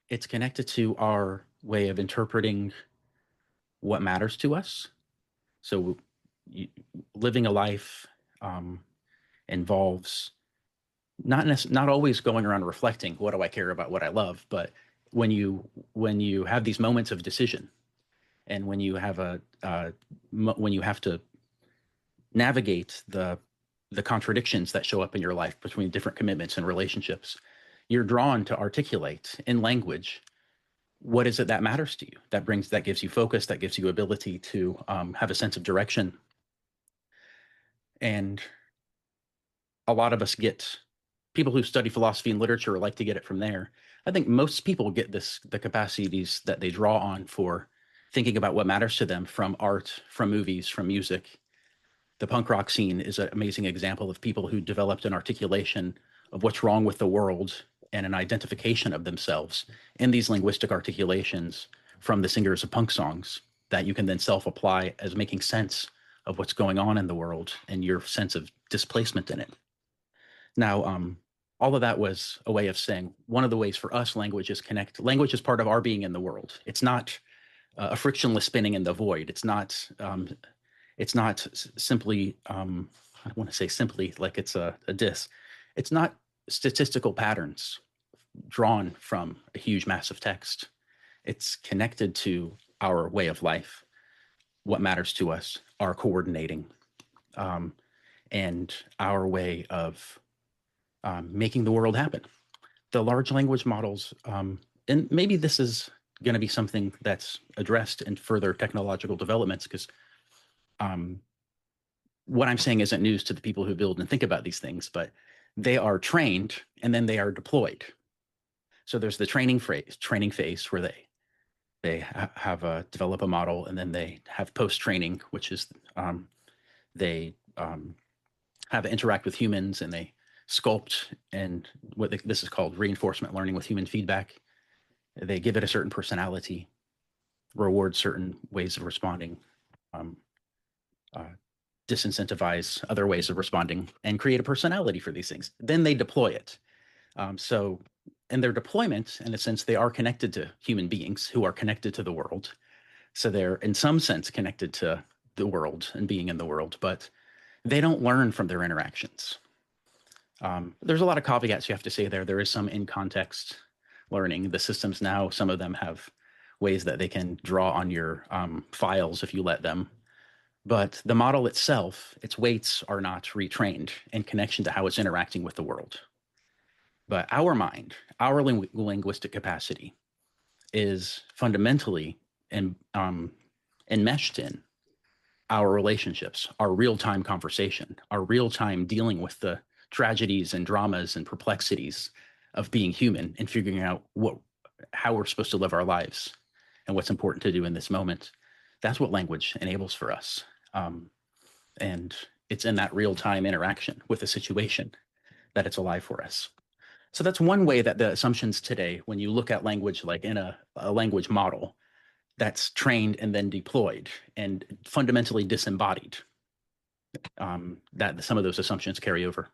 It's connected to our way of interpreting what matters to us. So living a life involves not always going around reflecting, what do I care about, what I love, but when you have these moments of decision, and when you have when you have to navigate the contradictions that show up in your life between different commitments and relationships, you're drawn to articulate in language what is it that matters to you, that gives you focus, that gives you ability to have a sense of direction. And a lot of us people who study philosophy and literature like to get it from there. I think most people get the capacities that they draw on for thinking about what matters to them from art, from movies, from music. The punk rock scene is an amazing example of people who developed an articulation of what's wrong with the world and an identification of themselves in these linguistic articulations from the singers of punk songs that you can then self-apply as making sense of what's going on in the world and your sense of displacement in it. Now, all of that was a way of saying one of the ways for us language is part of our being in the world. It's not a frictionless spinning in the void. It's not simply, I don't want to say simply like it's a diss. It's not statistical patterns drawn from a huge mass of text. It's connected to our way of life, what matters to us, our coordinating, and our way of making the world happen. The large language models, and maybe this is going to be something that's addressed in further technological developments, because what I'm saying isn't news to the people who build and think about these things, but they are trained and then they are deployed. So there's the training phase where they develop a model, and then they have post-training, which is they have it interact with humans, and they sculpt, and this is called reinforcement learning with human feedback. They give it a certain personality, reward certain ways of responding, disincentivize other ways of responding, and create a personality for these things. Then they deploy it. So in their deployment, in a sense, they are connected to human beings who are connected to the world. So they're in some sense connected to the world and being in the world, but they don't learn from their interactions. There's a lot of caveats you have to say there. There is some in-context learning. The systems now, some of them have ways that they can draw on your files if you let them. But the model itself, its weights are not retrained in connection to how it's interacting with the world. But our mind, our linguistic capacity is fundamentally enmeshed in our relationships, our real-time conversation, our real-time dealing with the tragedies and dramas and perplexities of being human and figuring out how we're supposed to live our lives and what's important to do in this moment. That's what language enables for us. And it's in that real-time interaction with a situation that it's alive for us. So that's one way that the assumptions today, when you look at language like in a language model that's trained and then deployed and fundamentally disembodied, that some of those assumptions carry over.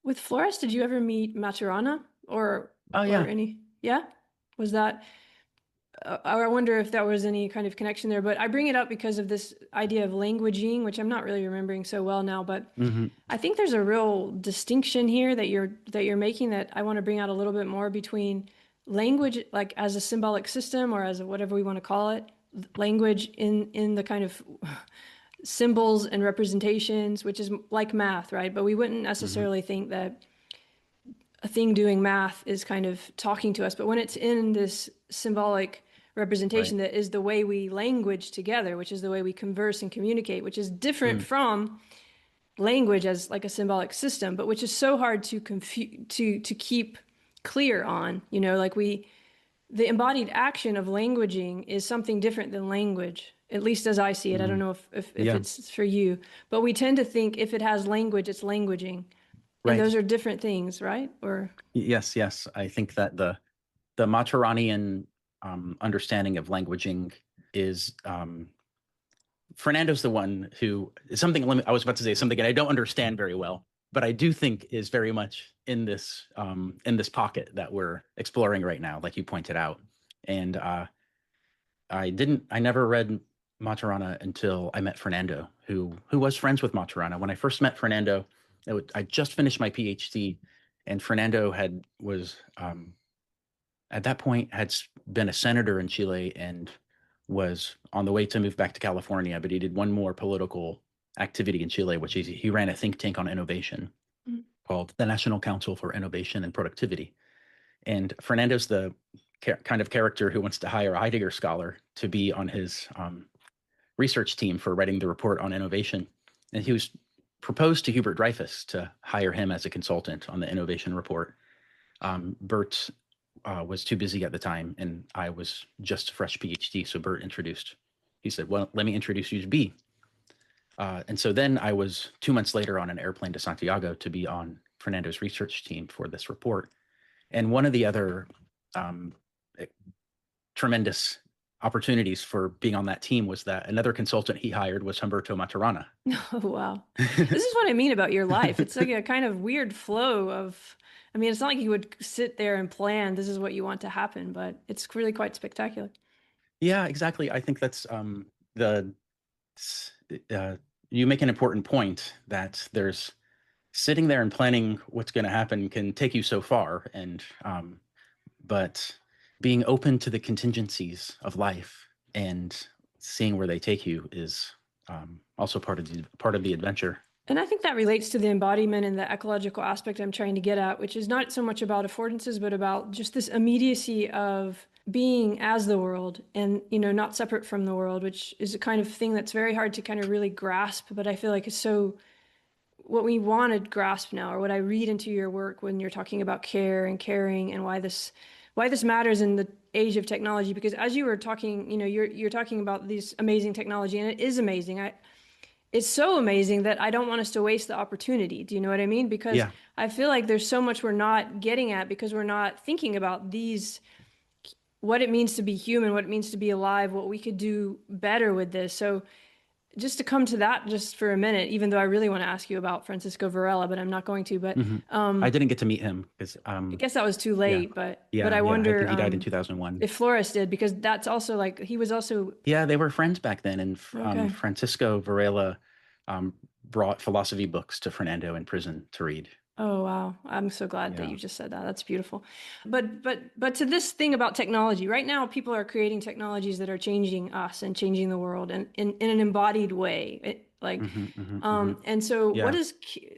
With Flores, did you ever meet Maturana or yeah. or any? Yeah, was that? I wonder if that was any kind of connection there. But I bring it up because of this idea of languaging, which I'm not really remembering so well now. But I think there's a real distinction here that you're making that I want to bring out a little bit more between language, like as a symbolic system or as whatever we want to call it, language in the kind of symbols and representations, which is like math, right? But we wouldn't necessarily think that a thing doing math is kind of talking to us. But when it's in this symbolic representation, that is the way we language together, which is the way we converse and communicate, which is different from language as like a symbolic system, but which is so hard to keep clear on, like the embodied action of languaging is something different than language, at least as I see it. I don't know if it's for you, but we tend to think if it has language, it's languaging. And those are different things, right? Or yes. I think that the Maturanian understanding of languaging is Fernando's the one who I was about to say something I don't understand very well, but I do think is very much in this pocket that we're exploring right now, like you pointed out. And I never read Maturana until I met Fernando, who was friends with Maturana. When I first met Fernando, I just finished my PhD, and Fernando was at that point had been a senator in Chile and was on the way to move back to California, but he did one more political activity in Chile, which he ran a think tank on innovation called the National Council for Innovation and Productivity. And Fernando's the kind of character who wants to hire a Heidegger scholar to be on his research team for writing the report on innovation. And he was proposed to Hubert Dreyfus to hire him as a consultant on the innovation report. Bert was too busy at the time, and I was just a fresh PhD. So Bert he said, well, let me introduce you to B. And so then I was 2 months later on an airplane to Santiago to be on Fernando's research team for this report. And one of the other um, tremendous opportunities for being on that team was that another consultant he hired was Humberto Maturana. Oh, wow. This is what I mean about your life. It's like a kind of weird flow of, I mean, it's not like you would sit there and plan, this is what you want to happen, but it's really quite spectacular. Yeah, exactly. I think that's the you make an important point that there's sitting there and planning what's going to happen can take you so far, and but being open to the contingencies of life and seeing where they take you is also part of the adventure. And I think that relates to the embodiment and the ecological aspect I'm trying to get at, which is not so much about affordances, but about just this immediacy of being as the world and, you know, not separate from the world, which is a kind of thing that's very hard to kind of really grasp, but I feel like it's so what we want to grasp now, or what I read into your work when you're talking about care and caring and why this matters in the age of technology. Because as you were talking, you know, you're talking about these amazing technology, and it is amazing. It's so amazing that I don't want us to waste the opportunity. Do you know what I mean? Because Yeah. I feel like there's so much we're not getting at because we're not thinking about these, what it means to be human, what it means to be alive, what we could do better with this. So just to come to that just for a minute, even though I really want to ask you about Francisco Varela, but I'm not going to. But I didn't get to meet him because I guess that was too late. But I I wonder think he died in 2001. if Flores did, because that's also like he was also Yeah, they were friends back then, and okay. Francisco Varela brought philosophy books to Fernando in prison to read. Oh, wow. I'm so glad that you just said that. That's beautiful. But to this thing about technology, right now people are creating technologies that are changing us and changing the world and in an embodied way. And so Yeah.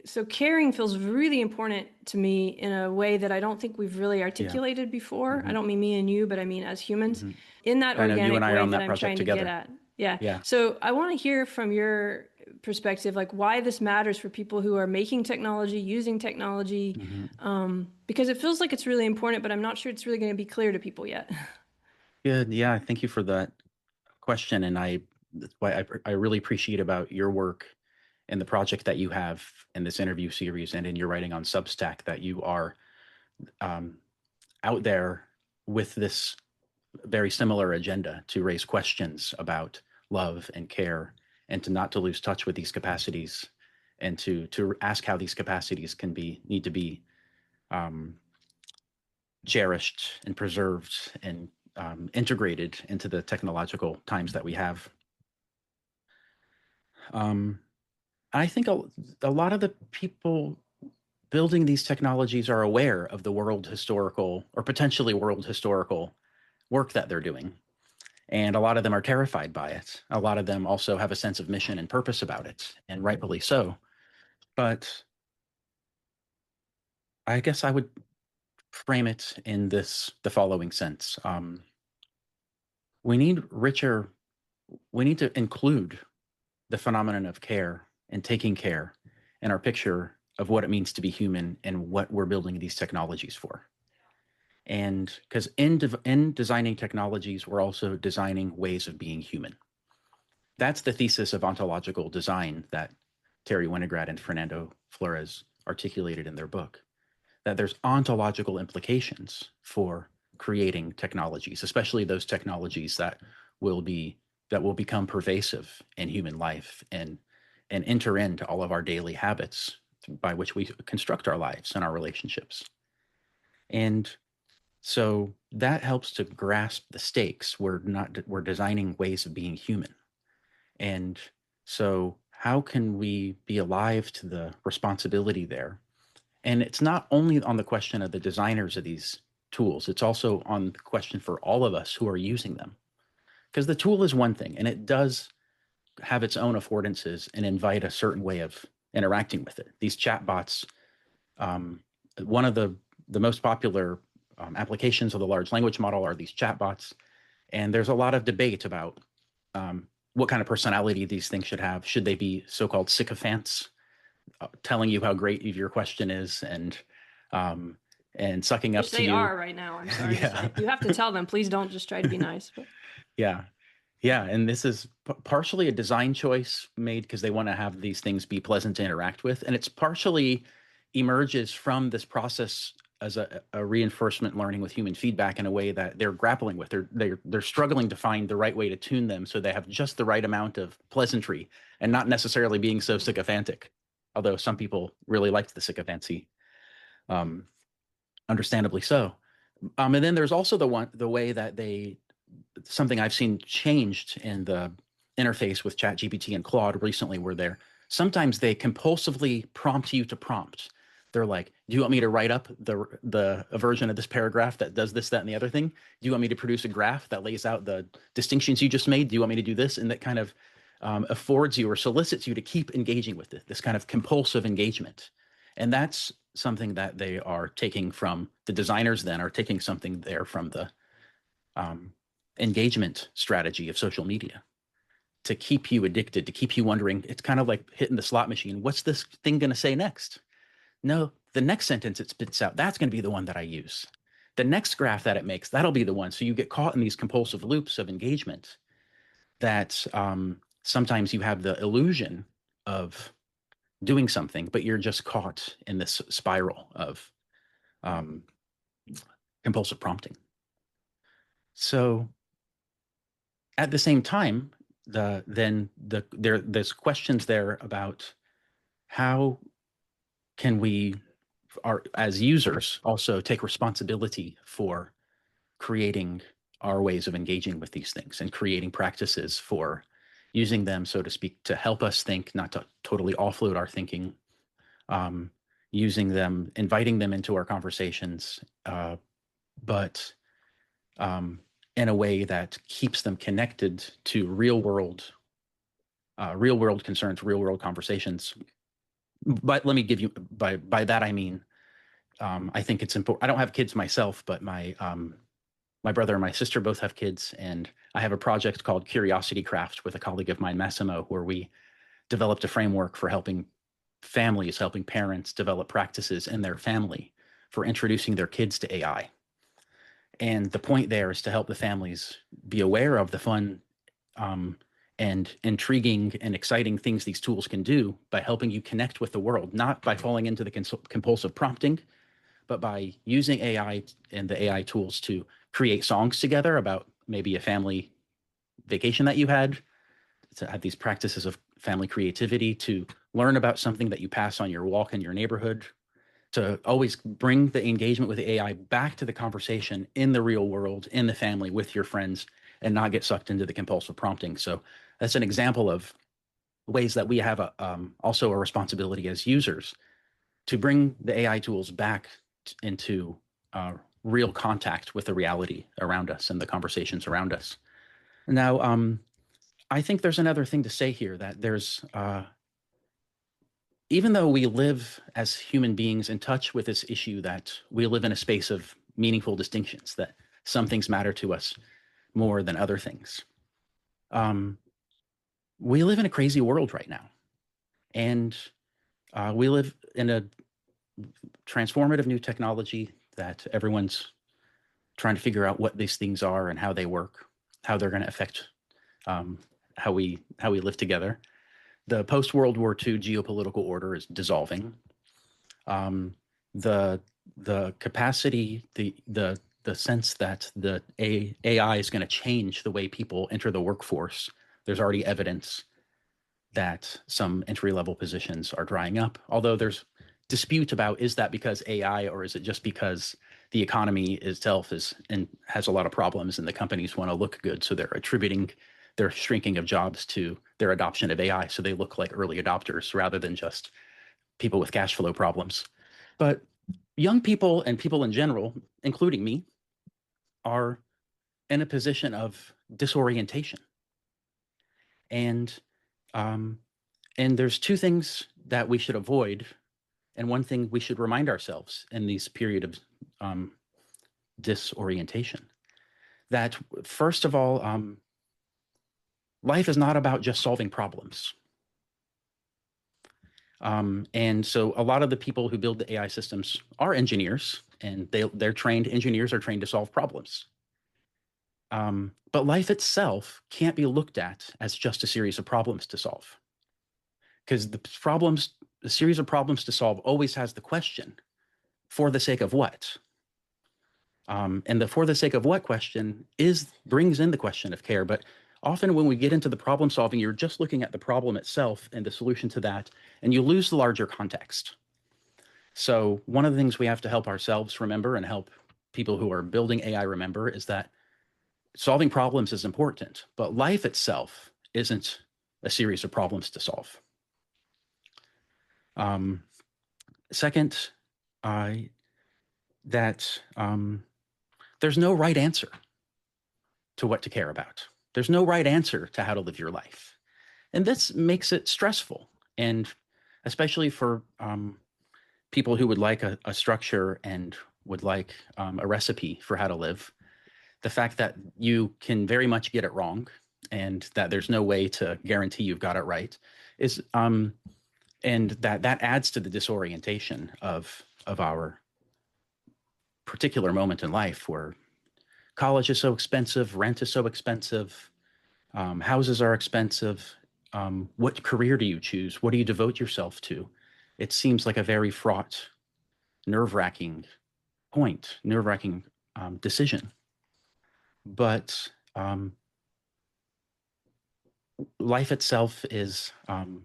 so caring feels really important to me in a way that I don't think we've really articulated before. I don't mean me and you, but I mean as humans in that I know you organic and I are way on that that I'm project trying to get together. at. Yeah. Yeah. So I want to hear from your perspective, like why this matters for people who are making technology, using technology, because it feels like it's really important, but I'm not sure it's really going to be clear to people yet. Good. Yeah. Thank you for that question. And that's why I really appreciate about your work and the project that you have in this interview series and in your writing on Substack, that you are out there with this very similar agenda to raise questions about love and care, and to not to lose touch with these capacities, and to ask how these capacities need to be cherished and preserved and integrated into the technological times that we have. I think a lot of the people building these technologies are aware of the world historical or potentially world historical work that they're doing. And a lot of them are terrified by it. A lot of them also have a sense of mission and purpose about it, and rightfully so. But I guess I would frame it in the following sense. We need to include the phenomenon of care and taking care in our picture of what it means to be human and what we're building these technologies for. And because in designing technologies, we're also designing ways of being human. That's the thesis of ontological design that Terry Winograd and Fernando Flores articulated in their book, that there's ontological implications for creating technologies, especially those technologies that will become pervasive in human life and enter into all of our daily habits by which we construct our lives and our relationships. And so that helps to grasp the stakes. We're designing ways of being human. And so how can we be alive to the responsibility there? And it's not only on the question of the designers of these tools, it's also on the question for all of us who are using them. Because the tool is one thing, and it does have its own affordances and invite a certain way of interacting with it. These chatbots, one of the most popular applications of the large language model are these chatbots. And there's a lot of debate about what kind of personality these things should have. Should they be so-called sycophants, telling you how great your question is and sucking up Which to they you? are right now. I'm sorry to say. You have to tell them, please don't just try to be nice. But. Yeah. And this is partially a design choice made because they want to have these things be pleasant to interact with. And it's partially emerges from this process as a reinforcement learning with human feedback in a way that they're grappling with. They're struggling to find the right way to tune them so they have just the right amount of pleasantry and not necessarily being so sycophantic. Although some people really liked the sycophancy, understandably so. And then there's also the way that something I've seen changed in the interface with ChatGPT and Claude recently, where sometimes they compulsively prompt you to prompt. They're like, do you want me to write up a version of this paragraph that does this, that, and the other thing? Do you want me to produce a graph that lays out the distinctions you just made? Do you want me to do this? And that kind of affords you or solicits you to keep engaging with it, this kind of compulsive engagement. And that's something that they are taking from the designers, then are taking something there from the engagement strategy of social media to keep you addicted, to keep you wondering. It's kind of like hitting the slot machine. What's this thing going to say next? No, the next sentence it spits out, that's going to be the one that I use. The next graph that it makes, that'll be the one. So you get caught in these compulsive loops of engagement that sometimes you have the illusion of doing something, but you're just caught in this spiral of compulsive prompting. So at the same time, there's questions there about how can we, as users, also take responsibility for creating our ways of engaging with these things and creating practices for using them, so to speak, to help us think, not to totally offload our thinking, using them, inviting them into our conversations, but in a way that keeps them connected to real world concerns, real world conversations. But let me give you, by that I mean, I think it's important. I don't have kids myself, but my brother and my sister both have kids, and I have a project called Curiosity Craft with a colleague of mine, Massimo, where we developed a framework for helping parents develop practices in their family for introducing their kids to AI. And the point there is to help the families be aware of the fun and intriguing and exciting things these tools can do by helping you connect with the world, not by falling into the compulsive prompting, but by using AI and the AI tools to create songs together about maybe a family vacation that you had, to have these practices of family creativity, to learn about something that you pass on your walk in your neighborhood, to always bring the engagement with the AI back to the conversation in the real world, in the family, with your friends, and not get sucked into the compulsive prompting. So that's an example of ways that we have also a responsibility as users to bring the AI tools back into real contact with the reality around us and the conversations around us. Now, I think there's another thing to say here, that there's, even though we live as human beings in touch with this issue that we live in a space of meaningful distinctions, that some things matter to us more than other things, we live in a crazy world right now. And we live in a transformative new technology that everyone's trying to figure out what these things are and how they work, how they're going to affect how we live together. The post-World War II geopolitical order is dissolving. The capacity, the sense that the AI is going to change the way people enter the workforce. There's already evidence that some entry-level positions are drying up, although there's dispute about, is that because AI, or is it just because the economy itself has a lot of problems and the companies want to look good, so they're attributing their shrinking of jobs to their adoption of AI, so they look like early adopters rather than just people with cash flow problems. But young people and people in general, including me, are in a position of disorientation. And there's two things that we should avoid, and one thing we should remind ourselves in these period of disorientation. That first of all, life is not about just solving problems. And so a lot of the people who build the AI systems are engineers, and they're trained, engineers are trained to solve problems. But life itself can't be looked at as just a series of problems to solve. Because the series of problems to solve always has the question, for the sake of what? And the for the sake of what question brings in the question of care. But often when we get into the problem solving, you're just looking at the problem itself and the solution to that, and you lose the larger context. So one of the things we have to help ourselves remember and help people who are building AI remember is that solving problems is important, but life itself isn't a series of problems to solve. Second, that there's no right answer to what to care about. There's no right answer to how to live your life. And this makes it stressful. And especially for people who would like a structure and would like a recipe for how to live, the fact that you can very much get it wrong and that there's no way to guarantee you've got it right is, and that adds to the disorientation of our particular moment in life where college is so expensive, rent is so expensive, houses are expensive. What career do you choose? What do you devote yourself to? It seems like a very fraught, nerve-wracking decision. But life itself is an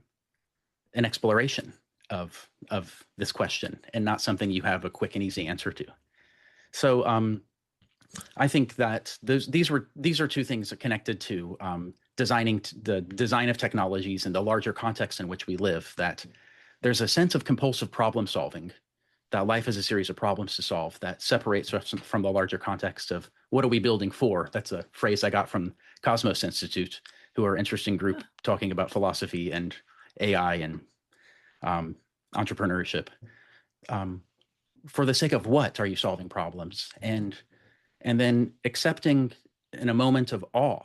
exploration of this question and not something you have a quick and easy answer to. So I think that these are two things that connected to designing the design of technologies and the larger context in which we live, that there's a sense of compulsive problem solving, that life is a series of problems to solve that separates us from the larger context of what are we building for? That's a phrase I got from Topos Institute, who are an interesting group talking about philosophy and AI and entrepreneurship. For the sake of what are you solving problems? And then accepting in a moment of awe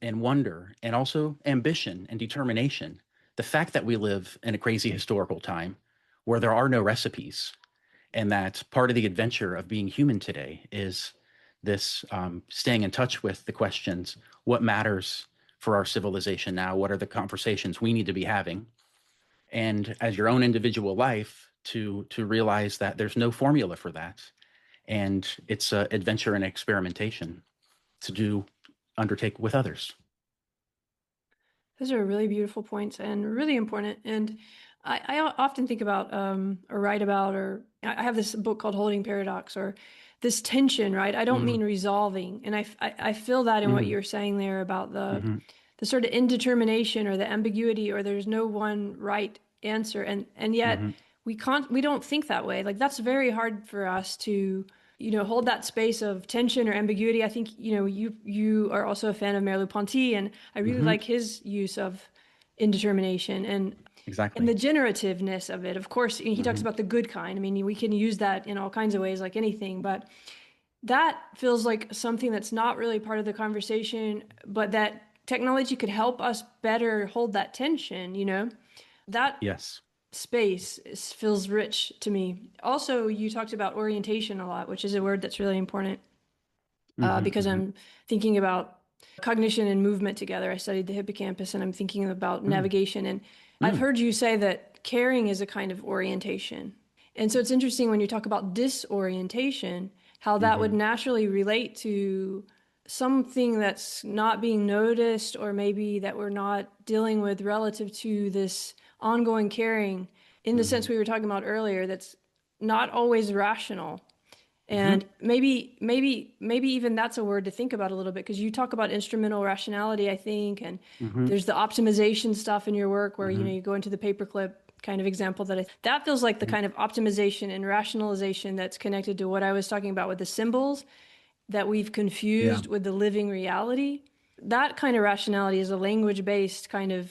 and wonder and also ambition and determination, the fact that we live in a crazy historical time where there are no recipes, and that part of the adventure of being human today is this staying in touch with the questions, what matters for our civilization now? What are the conversations we need to be having? And as your own individual life, to realize that there's no formula for that. And it's an adventure and experimentation to undertake with others. Those are really beautiful points and really important. And I often think about or write about, or I have this book called Holding Paradox, or this tension, right? I don't mean resolving. And I feel that in what you're saying there about the sort of indetermination or the ambiguity, or there's no one right answer. And yet we don't think that way. Like, that's very hard for us to, hold that space of tension or ambiguity. I think, you are also a fan of Merleau-Ponty, and I really like his use of indetermination and the generativeness of it. Of course, he talks about the good kind. I mean, we can use that in all kinds of ways, like anything, but that feels like something that's not really part of the conversation, but that technology could help us better hold that tension, that space feels rich to me. Also, you talked about orientation a lot, which is a word that's really important because I'm thinking about cognition and movement together. I studied the hippocampus, and I'm thinking about navigation. And I've heard you say that caring is a kind of orientation. And so it's interesting when you talk about disorientation, how that would naturally relate to something that's not being noticed, or maybe that we're not dealing with relative to this ongoing caring, in the sense we were talking about earlier, that's not always rational. And maybe even that's a word to think about a little bit, because you talk about instrumental rationality, I think, and there's the optimization stuff in your work where you go into the paperclip kind of example that feels like the kind of optimization and rationalization that's connected to what I was talking about with the symbols that we've confused with the living reality. That kind of rationality is a language-based kind of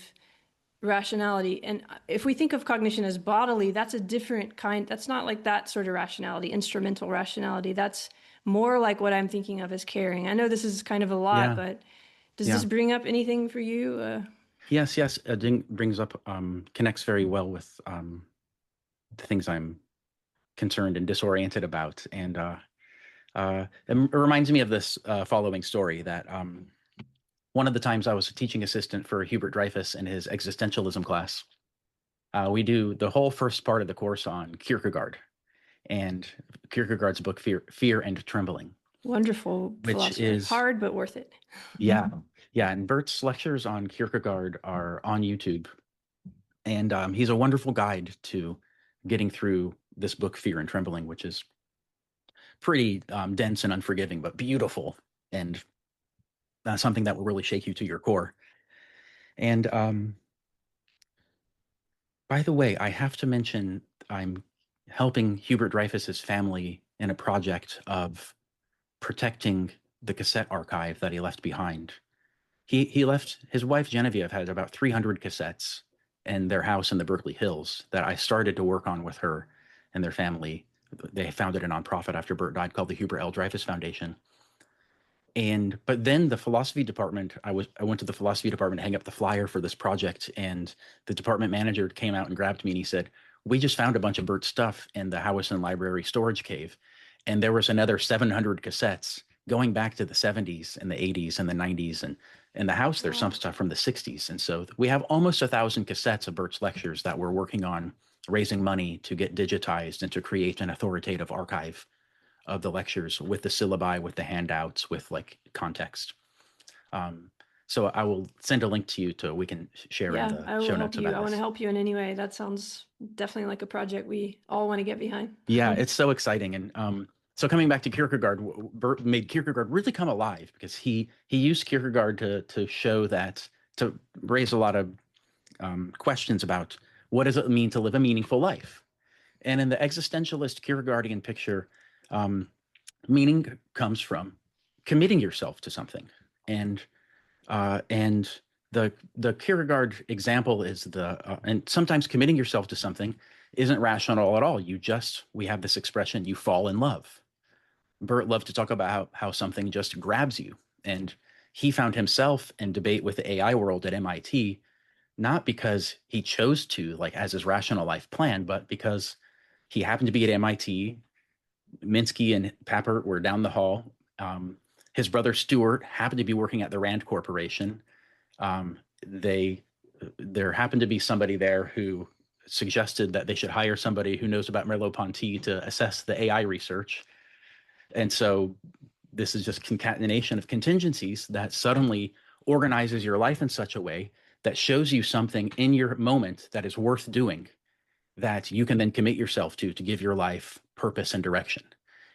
rationality. And if we think of cognition as bodily, that's a different kind. That's not like that sort of rationality, instrumental rationality. That's more like what I'm thinking of as caring. I know this is kind of a lot, but does this bring up anything for you? Yes. It brings up, connects very well with the things I'm concerned and disoriented about. And it reminds me of this following story that one of the times I was a teaching assistant for Hubert Dreyfus in his existentialism class. We do the whole first part of the course on Kierkegaard. and Kierkegaard's book, Fear and Trembling. Wonderful which philosopher. is Hard, but worth it. Yeah. Yeah. And Bert's lectures on Kierkegaard are on YouTube. And he's a wonderful guide to getting through this book, Fear and Trembling, which is pretty dense and unforgiving, but beautiful and something that will really shake you to your core. And by the way, I have to mention I'm helping Hubert Dreyfus's family in a project of protecting the cassette archive that he left behind. He left, his wife Genevieve had about 300 cassettes in their house in the Berkeley Hills that I started to work on with her and their family. They founded a nonprofit after Bert died called the Hubert L. Dreyfus Foundation. But then the philosophy department, I went to the philosophy department to hang up the flyer for this project, and the department manager came out and grabbed me and he said, "We just found a bunch of Bert's stuff in the Howison Library storage cave, and there was another 700 cassettes going back to the 70s and the 80s and the 90s, and in the house there's some stuff from the 60s, and so we have almost 1,000 cassettes of Bert's lectures that we're working on raising money to get digitized and to create an authoritative archive of the lectures with the syllabi, with the handouts, with like context." So I will send a link to you we can share in the show notes about this. I want to help you in any way. That sounds definitely like a project we all want to get behind. Yeah, it's so exciting. And so coming back to Kierkegaard, Bert made Kierkegaard really come alive because he used Kierkegaard to show that, to raise a lot of questions about what does it mean to live a meaningful life. And in the existentialist Kierkegaardian picture, meaning comes from committing yourself to something. And the Kierkegaard example is and sometimes committing yourself to something isn't rational at all. We have this expression, you fall in love. Bert loved to talk about how something just grabs you. And he found himself in debate with the AI world at MIT, not because he chose to, like as his rational life plan, but because he happened to be at MIT. Minsky and Papert were down the hall. His brother Stuart happened to be working at the Rand Corporation. There happened to be somebody there who suggested that they should hire somebody who knows about Merleau-Ponty to assess the AI research. And so this is just concatenation of contingencies that suddenly organizes your life in such a way that shows you something in your moment that is worth doing, that you can then commit yourself to give your life purpose and direction.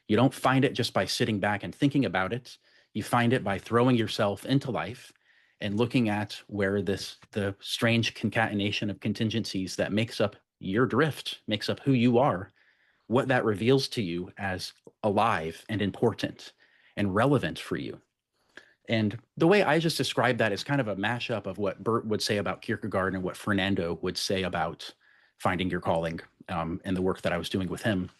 You don't find it just by sitting back and thinking about it. You find it by throwing yourself into life and looking at where the strange concatenation of contingencies that makes up your drift, makes up who you are, what that reveals to you as alive and important and relevant for you. And the way I just described that is kind of a mashup of what Bert would say about Kierkegaard and what Fernando would say about finding your calling, and the work that I was doing with him.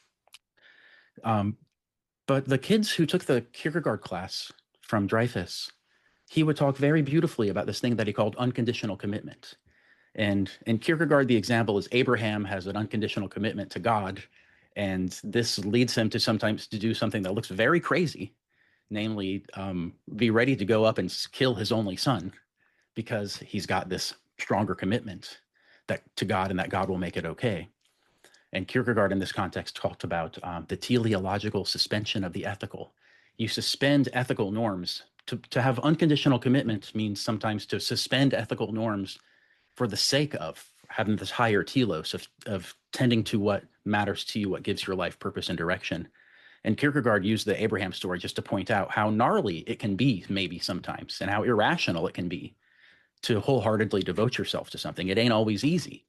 But the kids who took the Kierkegaard class from Dreyfus, he would talk very beautifully about this thing that he called unconditional commitment. And in Kierkegaard, the example is Abraham has an unconditional commitment to God, and this leads him to sometimes to do something that looks very crazy, namely be ready to go up and kill his only son because he's got this stronger commitment to God, and that God will make it okay. And Kierkegaard in this context talked about the teleological suspension of the ethical. You suspend ethical norms. To have unconditional commitment means sometimes to suspend ethical norms for the sake of having this higher telos of tending to what matters to you, what gives your life purpose and direction. And Kierkegaard used the Abraham story just to point out how gnarly it can be maybe sometimes, and how irrational it can be to wholeheartedly devote yourself to something. It ain't always easy.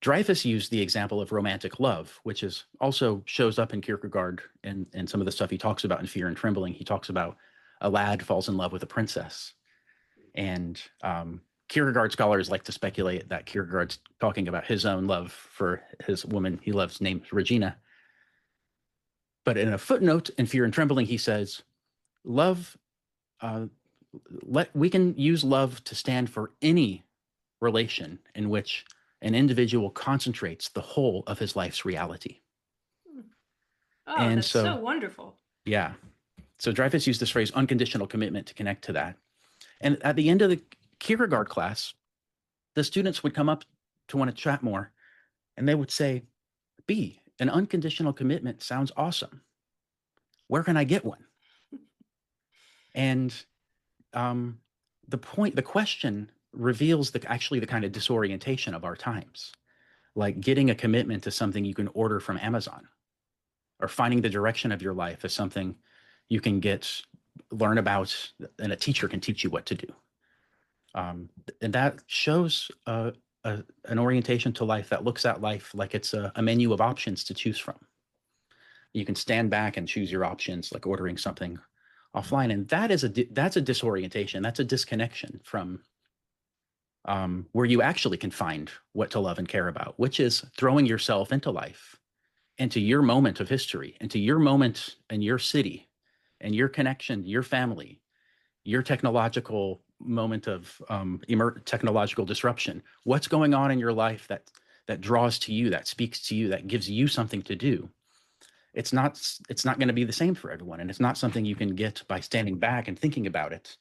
Dreyfus used the example of romantic love, which also shows up in Kierkegaard and some of the stuff he talks about in Fear and Trembling. He talks about a lad falls in love with a princess. And Kierkegaard scholars like to speculate that Kierkegaard's talking about his own love for his woman he loves named Regina. But in a footnote in Fear and Trembling, he says, love, we can use love to stand for any relation in which an individual concentrates the whole of his life's reality. Oh, and that's so wonderful. Yeah. So Dreyfus used this phrase, unconditional commitment, to connect to that. And at the end of the Kierkegaard class, the students would come up to want to chat more, and they would say, B, an unconditional commitment sounds awesome. Where can I get one? And the question reveals actually the kind of disorientation of our times. Like getting a commitment to something you can order from Amazon, or finding the direction of your life as something you can learn about, and a teacher can teach you what to do. And that shows an orientation to life that looks at life like it's a menu of options to choose from. You can stand back and choose your options, like ordering something offline, and that's a disorientation. That's a disconnection from where you actually can find what to love and care about, which is throwing yourself into life, into your moment of history, into your moment and your city, and your connection, your family, your technological moment of technological disruption. What's going on in your life that draws to you, that speaks to you, that gives you something to do? It's not going to be the same for everyone, and it's not something you can get by standing back and thinking about it.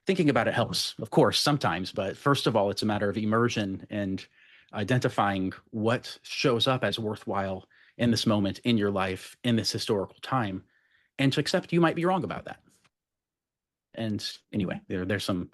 Thinking about it helps, of course, sometimes, but first of all, it's a matter of immersion and identifying what shows up as worthwhile in this moment in your life, in this historical time, and to accept you might be wrong about that. And anyway, there's some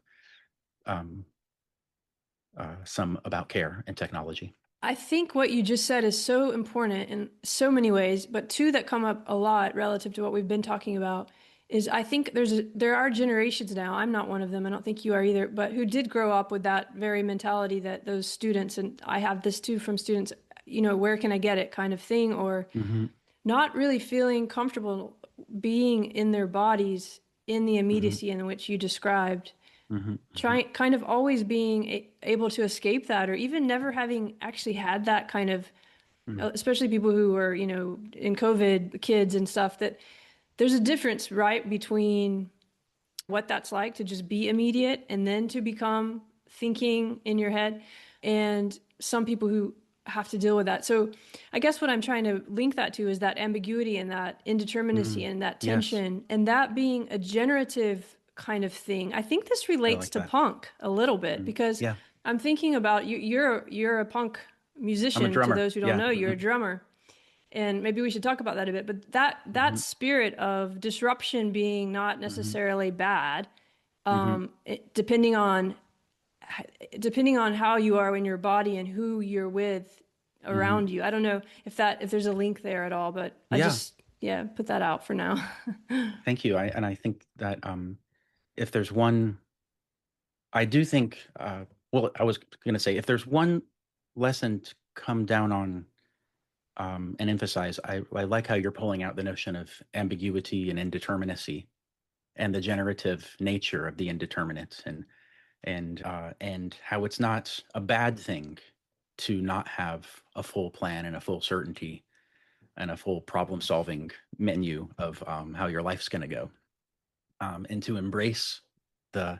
about care and technology. I think what you just said is so important in so many ways, but two that come up a lot relative to what we've been talking about is I think there are generations now, I'm not one of them, I don't think you are either, but who did grow up with that very mentality that those students, and I have this too from students, where can I get it kind of thing, or not really feeling comfortable being in their bodies in the immediacy in which you described. Kind of always being able to escape that, or even never having actually had that kind of, especially people who are, in COVID, kids and stuff, that there's a difference, right, between what that's like to just be immediate and then to become thinking in your head, and some people who have to deal with that. So I guess what I'm trying to link that to is that ambiguity and that indeterminacy and that tension, and that being a generative kind of thing. I think this relates to punk a little bit, because I'm thinking about you. You're a punk musician. To those who don't know, you're a drummer, and maybe we should talk about that a bit. But that spirit of disruption being not necessarily bad, depending on how you are in your body and who you're with around you. I don't know if there's a link there at all, but I just put that out for now. Thank you. I think that if there's one, I do think, I was going to say, if there's one lesson to come down on and emphasize, I like how you're pulling out the notion of ambiguity and indeterminacy and the generative nature of the indeterminate, and how it's not a bad thing to not have a full plan and a full certainty and a full problem-solving menu of how your life's going to go. And to embrace the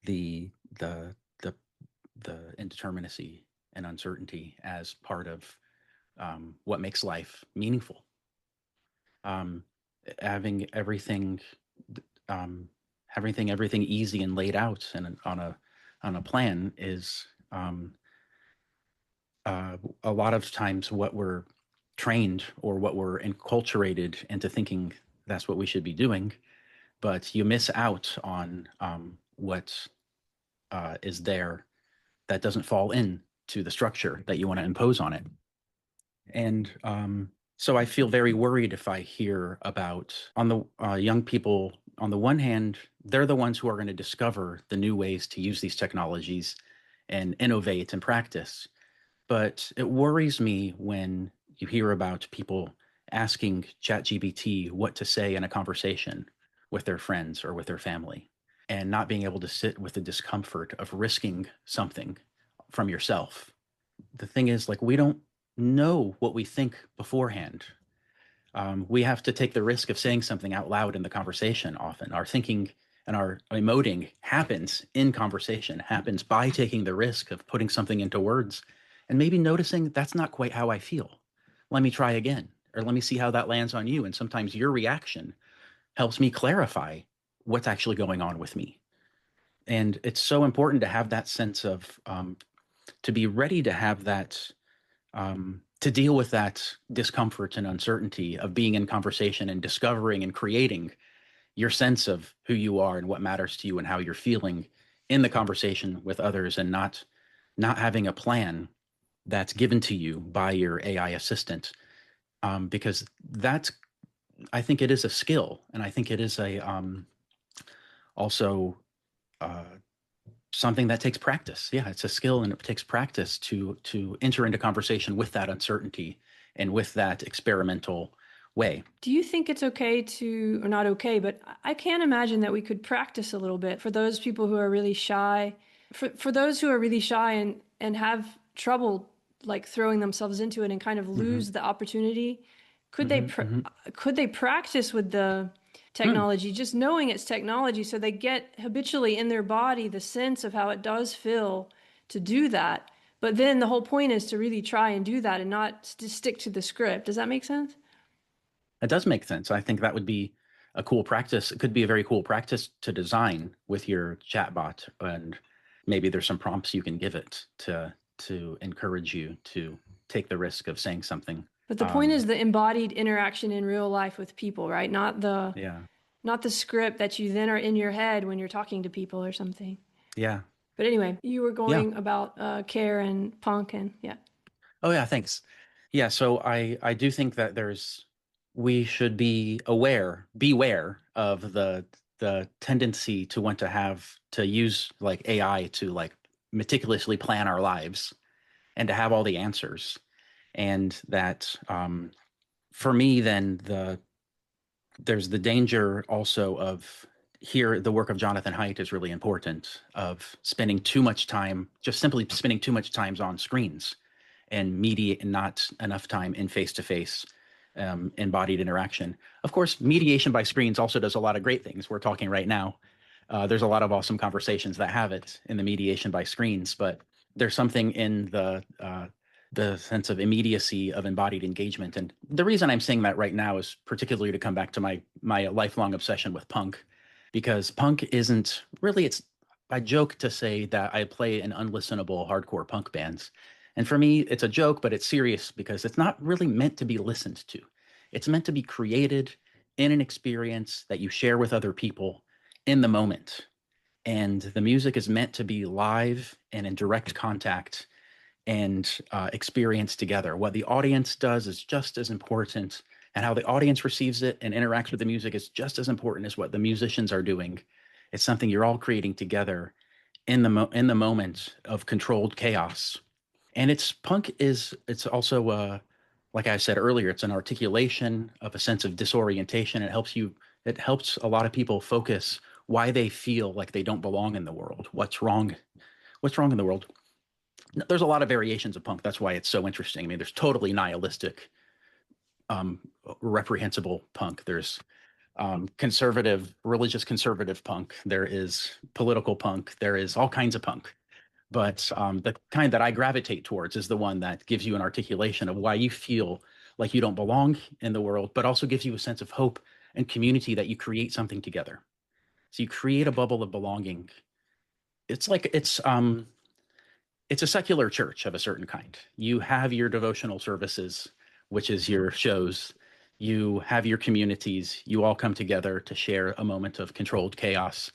indeterminacy and uncertainty as part of what makes life meaningful. Having everything easy and laid out and on a plan is a lot of times what we're trained or what we're enculturated into thinking that's what we should be doing. But you miss out on what is there that doesn't fall into the structure that you want to impose on it. And so I feel very worried if I hear about on the young people. On the one hand, they're the ones who are going to discover the new ways to use these technologies and innovate and practice. But it worries me when you hear about people asking ChatGPT what to say in a conversation with their friends or with their family, and not being able to sit with the discomfort of risking something from yourself. The thing is, like, we don't know what we think beforehand. We have to take the risk of saying something out loud in the conversation often. Our thinking and our emoting happens in conversation, happens by taking the risk of putting something into words and maybe noticing that's not quite how I feel. Let me try again, or let me see how that lands on you. And sometimes your reaction helps me clarify what's actually going on with me. And it's so important to have that sense of, to be ready to have that to deal with that discomfort and uncertainty of being in conversation and discovering and creating your sense of who you are and what matters to you and how you're feeling in the conversation with others, and not having a plan that's given to you by your AI assistant, because that's, I think it is a skill, and I think it is a also something that takes practice. Yeah, it's a skill, and it takes practice to enter into conversation with that uncertainty and with that experimental way. Do you think it's okay to, or not okay, but I can't imagine that we could practice a little bit for those people who are really shy, for those who are really shy and have trouble like throwing themselves into it and kind of lose the opportunity. Could they practice with the technology, just knowing it's technology, so they get habitually in their body the sense of how it does feel to do that? But then the whole point is to really try and do that and not to stick to the script. Does that make sense? It does make sense. I think that would be a cool practice. It could be a very cool practice to design with your chatbot, and maybe there's some prompts you can give it to encourage you to take the risk of saying something. But the point is the embodied interaction in real life with people, right? Not the script that you then are in your head when you're talking to people or something. Yeah. But anyway, you were going about care and punk and yeah. Oh yeah, thanks. Yeah, so I do think that we should beware of the tendency to want to use like AI to like meticulously plan our lives and to have all the answers. And that for me, then there's the danger also of, here the work of Jonathan Haidt is really important, of spending too much time, just simply spending too much time on screens and media, and not enough time in face-to-face embodied interaction. Of course, mediation by screens also does a lot of great things. We're talking right now. There's a lot of awesome conversations that have it in the mediation by screens, but there's something in the sense of immediacy of embodied engagement. And the reason I'm saying that right now is particularly to come back to my lifelong obsession with punk, because punk isn't really, I joke to say that I play in unlistenable hardcore punk bands. And for me, it's a joke, but it's serious because it's not really meant to be listened to. It's meant to be created in an experience that you share with other people in the moment. And the music is meant to be live and in direct contact and experience together. What the audience does is just as important, and how the audience receives it and interacts with the music is just as important as what the musicians are doing. It's something you're all creating together in the moment of controlled chaos. And it's also like I said earlier, it's an articulation of a sense of disorientation. It helps a lot of people focus why they feel like they don't belong in the world. What's wrong in the world? There's a lot of variations of punk. That's why it's so interesting. I mean, there's totally nihilistic, reprehensible punk. There's religious conservative punk. There is political punk. There is all kinds of punk. But the kind that I gravitate towards is the one that gives you an articulation of why you feel like you don't belong in the world, but also gives you a sense of hope and community, that you create something together. So you create a bubble of belonging. It's like it's a secular church of a certain kind. You have your devotional services, which is your shows. You have your communities. You all come together to share a moment of controlled chaos.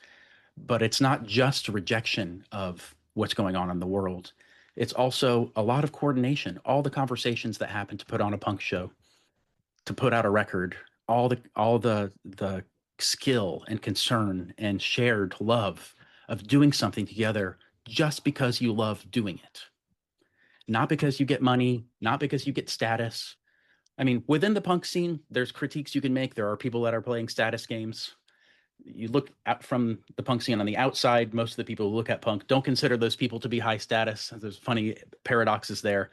But it's not just rejection of what's going on in the world. It's also a lot of coordination. All the conversations that happen to put on a punk show, to put out a record, all the skill and concern and shared love of doing something together just because you love doing it. Not because you get money, not because you get status. I mean, within the punk scene, there's critiques you can make. There are people that are playing status games. You look at from the punk scene on the outside, most of the people who look at punk don't consider those people to be high status. There's funny paradoxes there.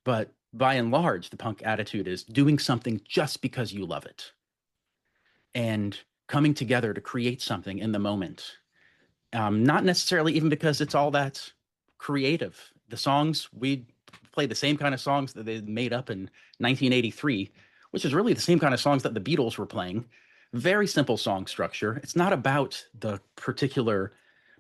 But by and large, the punk attitude is doing something just because you love it and coming together to create something in the moment. Not necessarily even because it's all that creative. The songs, we play the same kind of songs that they made up in 1983, which is really the same kind of songs that the Beatles were playing. Very simple song structure. It's not about the particular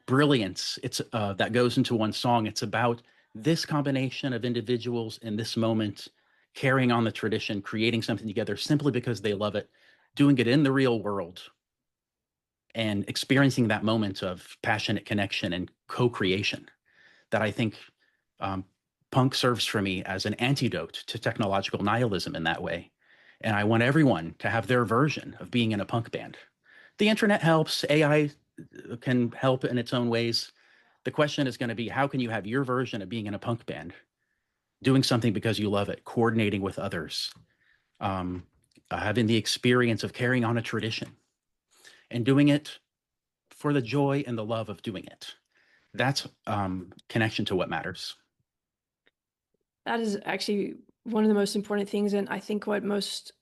brilliance that goes into one song. It's about this combination of individuals in this moment carrying on the tradition, creating something together simply because they love it, doing it in the real world, and experiencing that moment of passionate connection and co-creation that I think punk serves for me as an antidote to technological nihilism in that way. And I want everyone to have their version of being in a punk band. The internet helps, AI can help in its own ways. The question is going to be, how can you have your version of being in a punk band, doing something because you love it, coordinating with others, having the experience of carrying on a tradition and doing it for the joy and the love of doing it. That's connection to what matters. That is actually one of the most important things, and I think what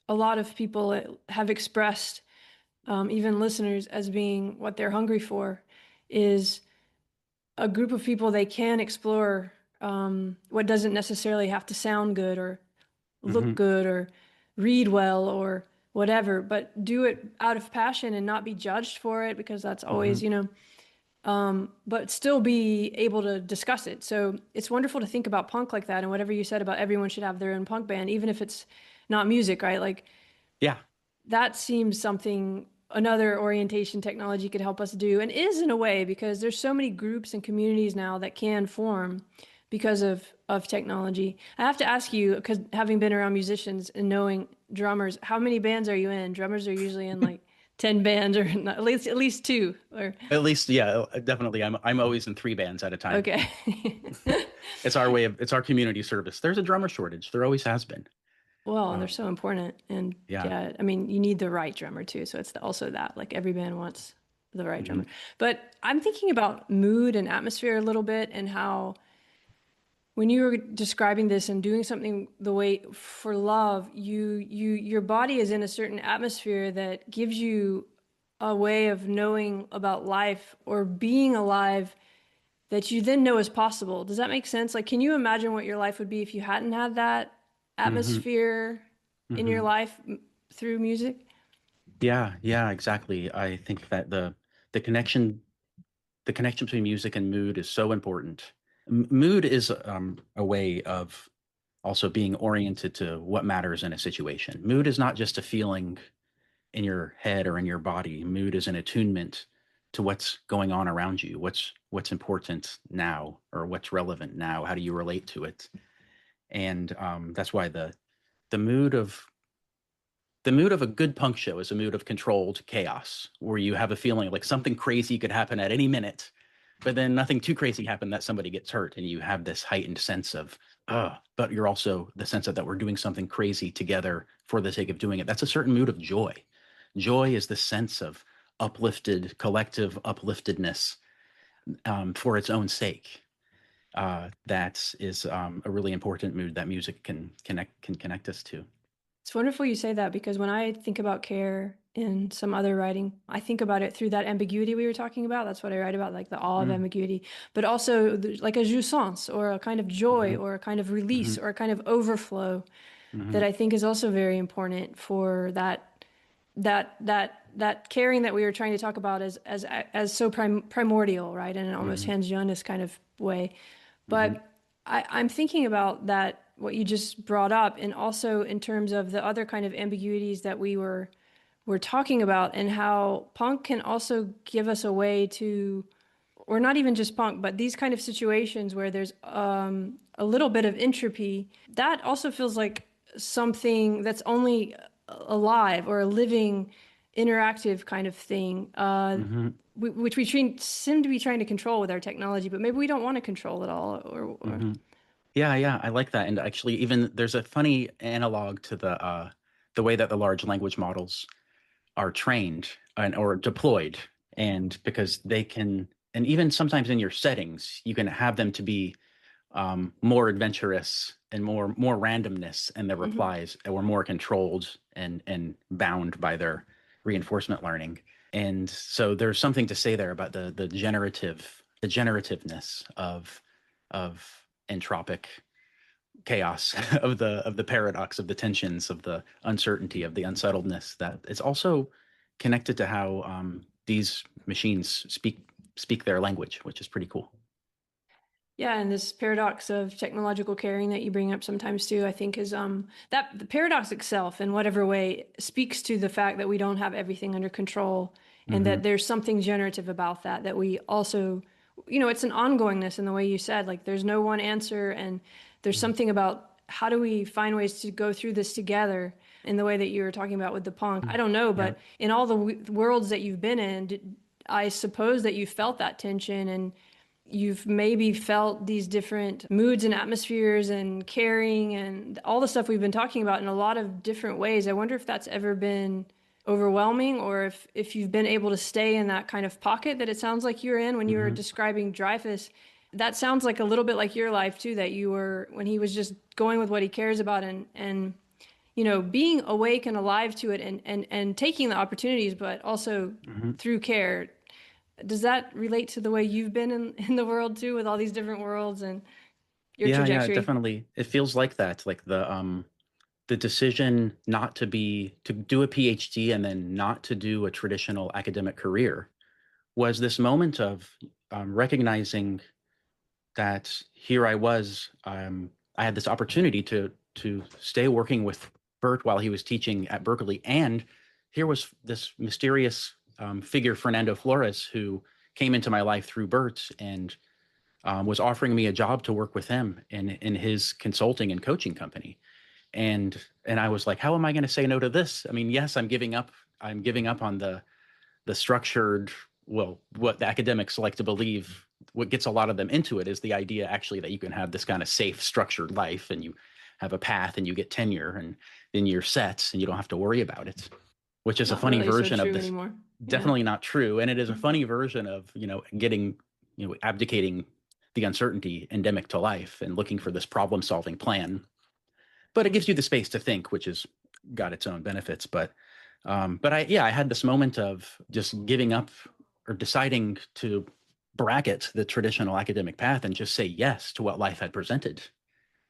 a lot of people have expressed, even listeners, as being what they're hungry for, is a group of people they can explore what doesn't necessarily have to sound good or look good or read well or whatever, but do it out of passion and not be judged for it, because that's always, but still be able to discuss it. So it's wonderful to think about punk like that, and whatever you said about everyone should have their own punk band, even if it's not music, right? Like, yeah, that seems something another orientation technology could help us do, and is in a way, because there's so many groups and communities now that can form because of technology. I have to ask you, because having been around musicians and knowing drummers, how many bands are you in? Drummers are usually in like 10 bands, or not, at least two, or at least, yeah, definitely. I'm always in 3 bands at a time. Okay. It's our community service. There's a drummer shortage. There always has been. Well, and they're so important. And yeah, I mean, you need the right drummer too. So it's also that, like, every band wants the right drummer. But I'm thinking about mood and atmosphere a little bit, and how when you were describing this and doing something the way for love, your body is in a certain atmosphere that gives you a way of knowing about life or being alive that you then know is possible. Does that make sense? Like, can you imagine what your life would be if you hadn't had that atmosphere in your life through music? Yeah, exactly. I think that the connection between music and mood is so important. Mood is a way of also being oriented to what matters in a situation. Mood is not just a feeling in your head or in your body. Mood is an attunement to what's going on around you, what's important now, or what's relevant now. How do you relate to it? And that's why the mood of a good punk show is a mood of controlled chaos, where you have a feeling like something crazy could happen at any minute, but then nothing too crazy happened that somebody gets hurt, and you have this heightened sense of, but you're also the sense that we're doing something crazy together for the sake of doing it. That's a certain mood of joy. Joy is the sense of collective upliftedness for its own sake. That is a really important mood that music can connect us to. It's wonderful you say that, because when I think about care in some other writing, I think about it through that ambiguity we were talking about. That's what I write about, like the awe of ambiguity, but also like a jouissance, or a kind of joy, or a kind of release, or a kind of overflow that I think is also very important for that caring that we were trying to talk about as so primordial, right? In an almost Hans Jonas kind of way. But I'm thinking about that, what you just brought up, and also in terms of the other kind of ambiguities that we're talking about, and how punk can also give us a way to, or not even just punk, but these kind of situations where there's a little bit of entropy, that also feels like something that's only alive, or a living, interactive kind of thing, which we seem to be trying to control with our technology, but maybe we don't want to control it all. Yeah, I like that. And actually, even there's a funny analog to the way that the large language models are trained or deployed, and because they can, and even sometimes in your settings, you can have them to be more adventurous and more randomness in their replies, or more controlled and bound by their reinforcement learning. And so there's something to say there about the generativeness of entropic chaos, of the paradox, of the tensions, of the uncertainty, of the unsettledness, that it's also connected to how these machines speak their language, which is pretty cool. Yeah, and this paradox of technological caring that you bring up sometimes too, I think is that the paradox itself, in whatever way, speaks to the fact that we don't have everything under control, and that there's something generative about that. That we also, it's an ongoingness in the way you said, like there's no one answer, and there's something about how do we find ways to go through this together in the way that you were talking about with the punk. I don't know, but in all the worlds that you've been in, I suppose that you felt that tension, and you've maybe felt these different moods and atmospheres and caring and all the stuff we've been talking about in a lot of different ways. I wonder if that's ever been overwhelming, or if you've been able to stay in that kind of pocket that it sounds like you're in when you were describing Dreyfus. That sounds like a little bit like your life too, that you were, when he was just going with what he cares about, and being awake and alive to it, and taking the opportunities, but also through care. Does that relate to the way you've been in the world too, with all these different worlds and your trajectory? Yeah, definitely. It feels like that, like the decision not to do a PhD and then not to do a traditional academic career was this moment of recognizing that here I was, I had this opportunity to stay working with Bert while he was teaching at Berkeley, and here was this mysterious figure, Fernando Flores, who came into my life through Bert and was offering me a job to work with him in his consulting and coaching company. And I was like, how am I going to say no to this? I mean, yes, I'm giving up on the structured, well, what the academics like to believe. What gets a lot of them into it is the idea actually that you can have this kind of safe, structured life, and you have a path and you get tenure and then you're set and you don't have to worry about it, which is Not a funny really version so of true this. anymore. Definitely not true. And it is a funny version of, getting, abdicating the uncertainty endemic to life and looking for this problem solving plan. But it gives you the space to think, which has got its own benefits. But I had this moment of just giving up or deciding to bracket the traditional academic path and just say yes to what life had presented,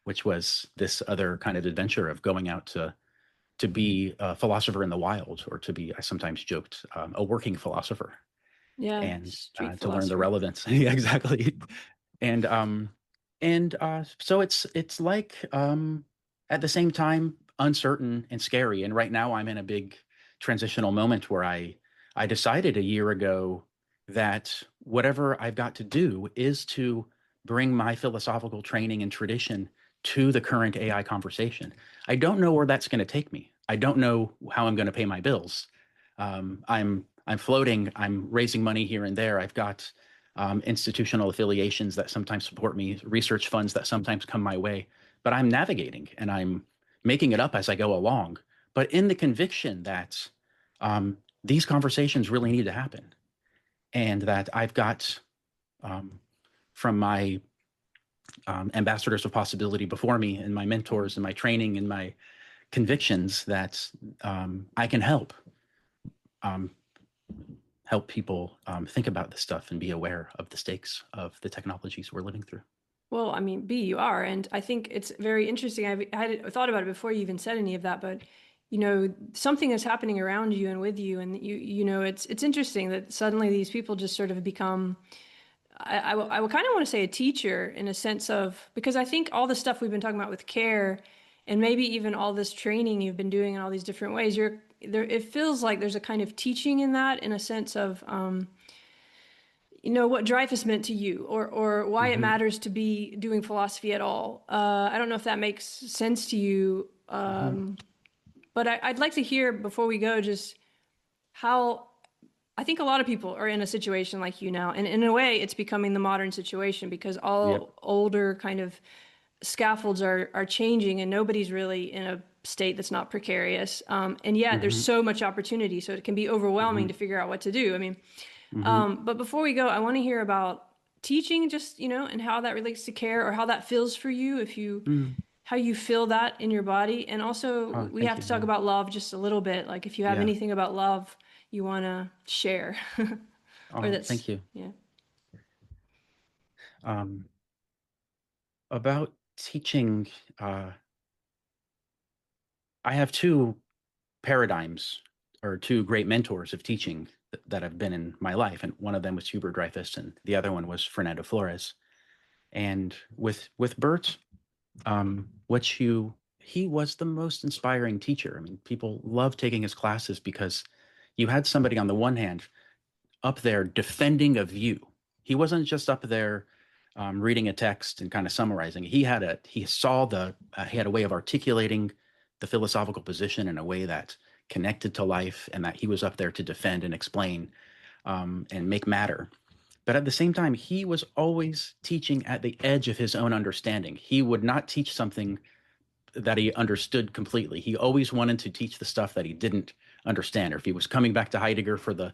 which was this other kind of adventure of going out to be a philosopher in the wild, or to be, I sometimes joked, a working philosopher. Yeah, And street to learn the philosopher. relevance. Yeah, exactly. And so it's like at the same time uncertain and scary. And right now I'm in a big transitional moment where I decided a year ago that whatever I've got to do is to bring my philosophical training and tradition to the current AI conversation. I don't know where that's going to take me. I don't know how I'm going to pay my bills. I'm floating. I'm raising money here and there. I've got institutional affiliations that sometimes support me, research funds that sometimes come my way. But I'm navigating and I'm making it up as I go along. But in the conviction that these conversations really need to happen, and that I've got from my ambassadors of possibility before me, and my mentors, and my training, and my convictions, that I can help people think about this stuff and be aware of the stakes of the technologies we're living through. Well, I mean, you are, and I think it's very interesting. I had thought about it before you even said any of that, but something is happening around you and with you, and it's interesting that suddenly these people just sort of become. I kind of want to say a teacher, in a sense of, because I think all the stuff we've been talking about with care, and maybe even all this training you've been doing in all these different ways, it feels like there's a kind of teaching in that, in a sense of what Dreyfus meant to you, or why it matters to be doing philosophy at all. I don't know if that makes sense to you, but I'd like to hear, before we go, just how I think a lot of people are in a situation like you now. And in a way, it's becoming the modern situation, because all older kind of scaffolds are changing, and nobody's really in a state that's not precarious. And yet there's so much opportunity. So it can be overwhelming to figure out what to do. I mean, but before we go, I want to hear about teaching, just, and how that relates to care, or how that feels for you, how you feel that in your body. And also we have to talk about love just a little bit. Like, if you have anything about love you want to share. Thank you. Yeah. About teaching, I have two paradigms, or two great mentors of teaching that have been in my life. And one of them was Hubert Dreyfus, and the other one was Fernando Flores. And with Bert, he was the most inspiring teacher. I mean, people loved taking his classes because you had somebody on the one hand up there defending a view. He wasn't just up there reading a text and kind of summarizing. He had a way of articulating the philosophical position in a way that connected to life, and that he was up there to defend and explain and make matter. But at the same time, he was always teaching at the edge of his own understanding. He would not teach something that he understood completely. He always wanted to teach the stuff that he didn't understand. Or if he was coming back to Heidegger for the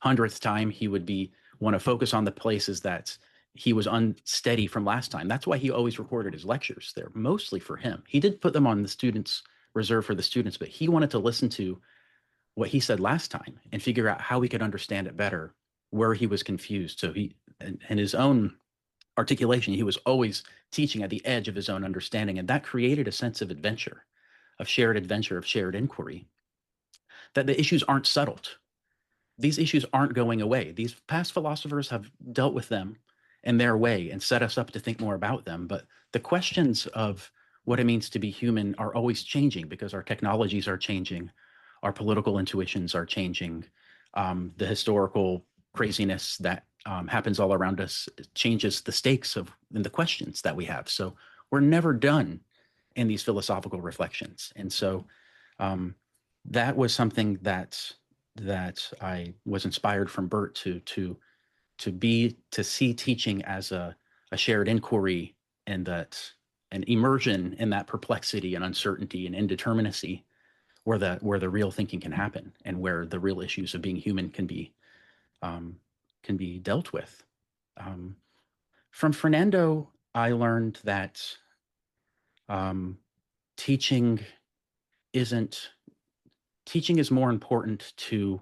100th time, he would want to focus on the places that he was unsteady from last time. That's why he always recorded his lectures. They're mostly for him. He did put them on the students, reserved for the students, but he wanted to listen to what he said last time and figure out how he could understand it better, where he was confused. So in his own articulation, he was always teaching at the edge of his own understanding, and that created a sense of adventure, of shared inquiry, that the issues aren't settled. These issues aren't going away. These past philosophers have dealt with them in their way and set us up to think more about them, but the questions of what it means to be human are always changing because our technologies are changing, our political intuitions are changing, the historical craziness that happens all around us changes the stakes and the questions that we have. So we're never done in these philosophical reflections. And so that was something that I was inspired from Bert to see teaching as a shared inquiry, and that an immersion in that perplexity and uncertainty and indeterminacy where the real thinking can happen and where the real issues of being human can be dealt with. From Fernando, I learned that teaching is more important to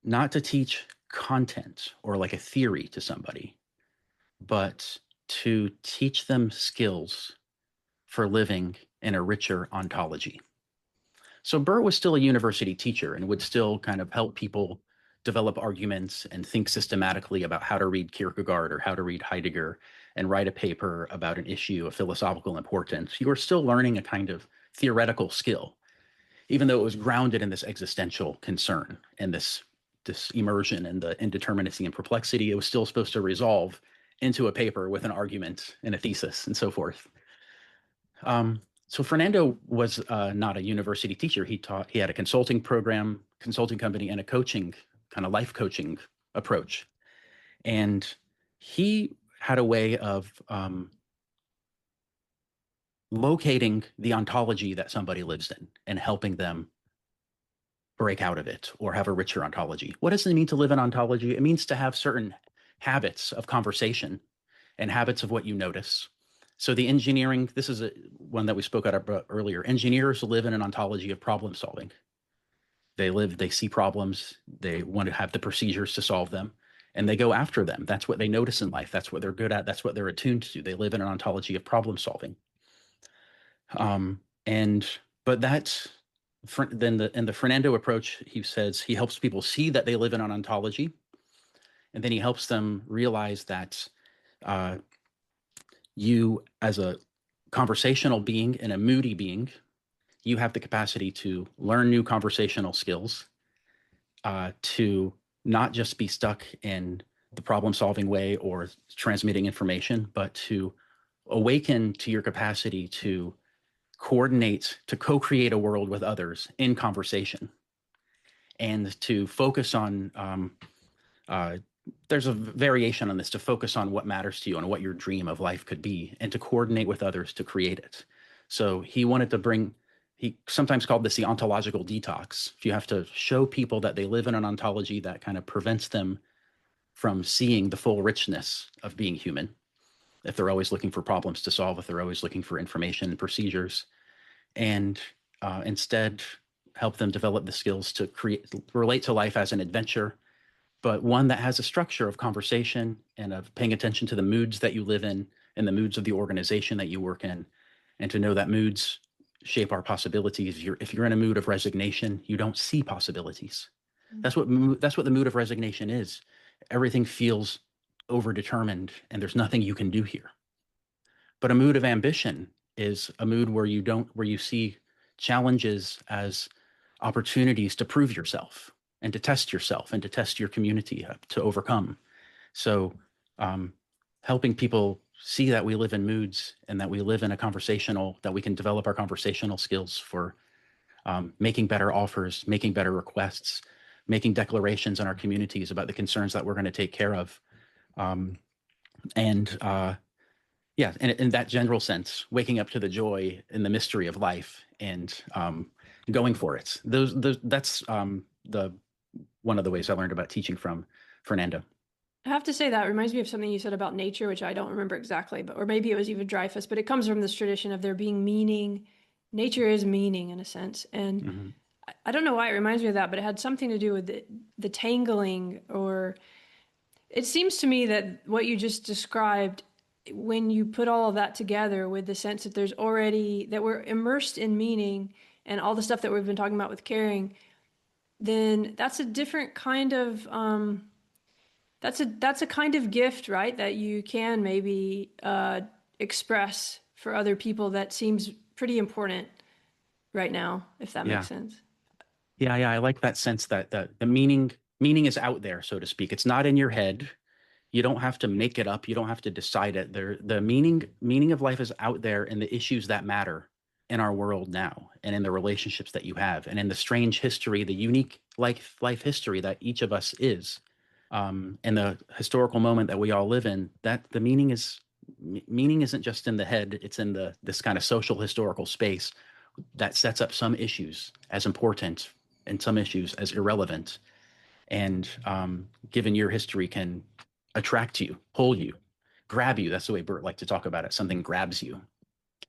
not to teach content or like a theory to somebody, but to teach them skills for living in a richer ontology. So Bert was still a university teacher and would still kind of help people develop arguments and think systematically about how to read Kierkegaard or how to read Heidegger and write a paper about an issue of philosophical importance. You were still learning a kind of theoretical skill, even though it was grounded in this existential concern and this immersion in the indeterminacy and perplexity. It was still supposed to resolve into a paper with an argument and a thesis and so forth. So Fernando was not a university teacher. He had a consulting company, and a coaching, kind of life coaching approach. And he had a way of locating the ontology that somebody lives in and helping them break out of it or have a richer ontology. What does it mean to live in ontology? It means to have certain habits of conversation and habits of what you notice. So the engineering, this is one that we spoke about earlier. Engineers live in an ontology of problem solving. They see problems, they want to have the procedures to solve them, and they go after them. That's what they notice in life. That's what they're good at. That's what they're attuned to. They live in an ontology of problem solving. But that's in the Fernando approach, he says he helps people see that they live in an ontology, and then he helps them realize that you, as a conversational being and a moody being, you have the capacity to learn new conversational skills, to not just be stuck in the problem-solving way or transmitting information, but to awaken to your capacity to coordinate, to co-create a world with others in conversation, and to focus on there's a variation on this, to focus on what matters to you and what your dream of life could be, and to coordinate with others to create it. So he wanted to he sometimes called this the ontological detox. If you have to show people that they live in an ontology that kind of prevents them from seeing the full richness of being human, if they're always looking for problems to solve, if they're always looking for information and procedures, and instead help them develop the skills to relate to life as an adventure, but one that has a structure of conversation and of paying attention to the moods that you live in and the moods of the organization that you work in, and to know that moods shape our possibilities. If you're in a mood of resignation, you don't see possibilities. That's what the mood of resignation is. Everything feels overdetermined and there's nothing you can do here. But a mood of ambition is a mood where you see challenges as opportunities to prove yourself and to test yourself and to test your community to overcome. So helping people see that we live in moods and that we live in that we can develop our conversational skills for making better offers, making better requests, making declarations in our communities about the concerns that we're going to take care of. In that general sense, waking up to the joy and the mystery of life and going for it. That's one of the ways I learned about teaching from Fernando. I have to say that reminds me of something you said about nature, which I don't remember exactly, or maybe it was even Dreyfus, but it comes from this tradition of there being meaning. Nature is meaning in a sense. And I don't know why it reminds me of that, but it had something to do with the tangling, or it seems to me that what you just described, when you put all of that together with the sense that that we're immersed in meaning and all the stuff that we've been talking about with caring, then that's a different kind of that's a kind of gift, right? That you can maybe express for other people that seems pretty important right now, if that makes sense. Yeah, I like that sense that the meaning is out there, so to speak. It's not in your head. You don't have to make it up. You don't have to decide it. The meaning of life is out there in the issues that matter in our world now, and in the relationships that you have, and in the strange history, the unique life history that each of us is. And the historical moment that we all live in, that the meaning isn't just in the head, it's in this kind of social historical space that sets up some issues as important and some issues as irrelevant. And given your history can attract you, pull you, grab you. That's the way Bert liked to talk about it. Something grabs you.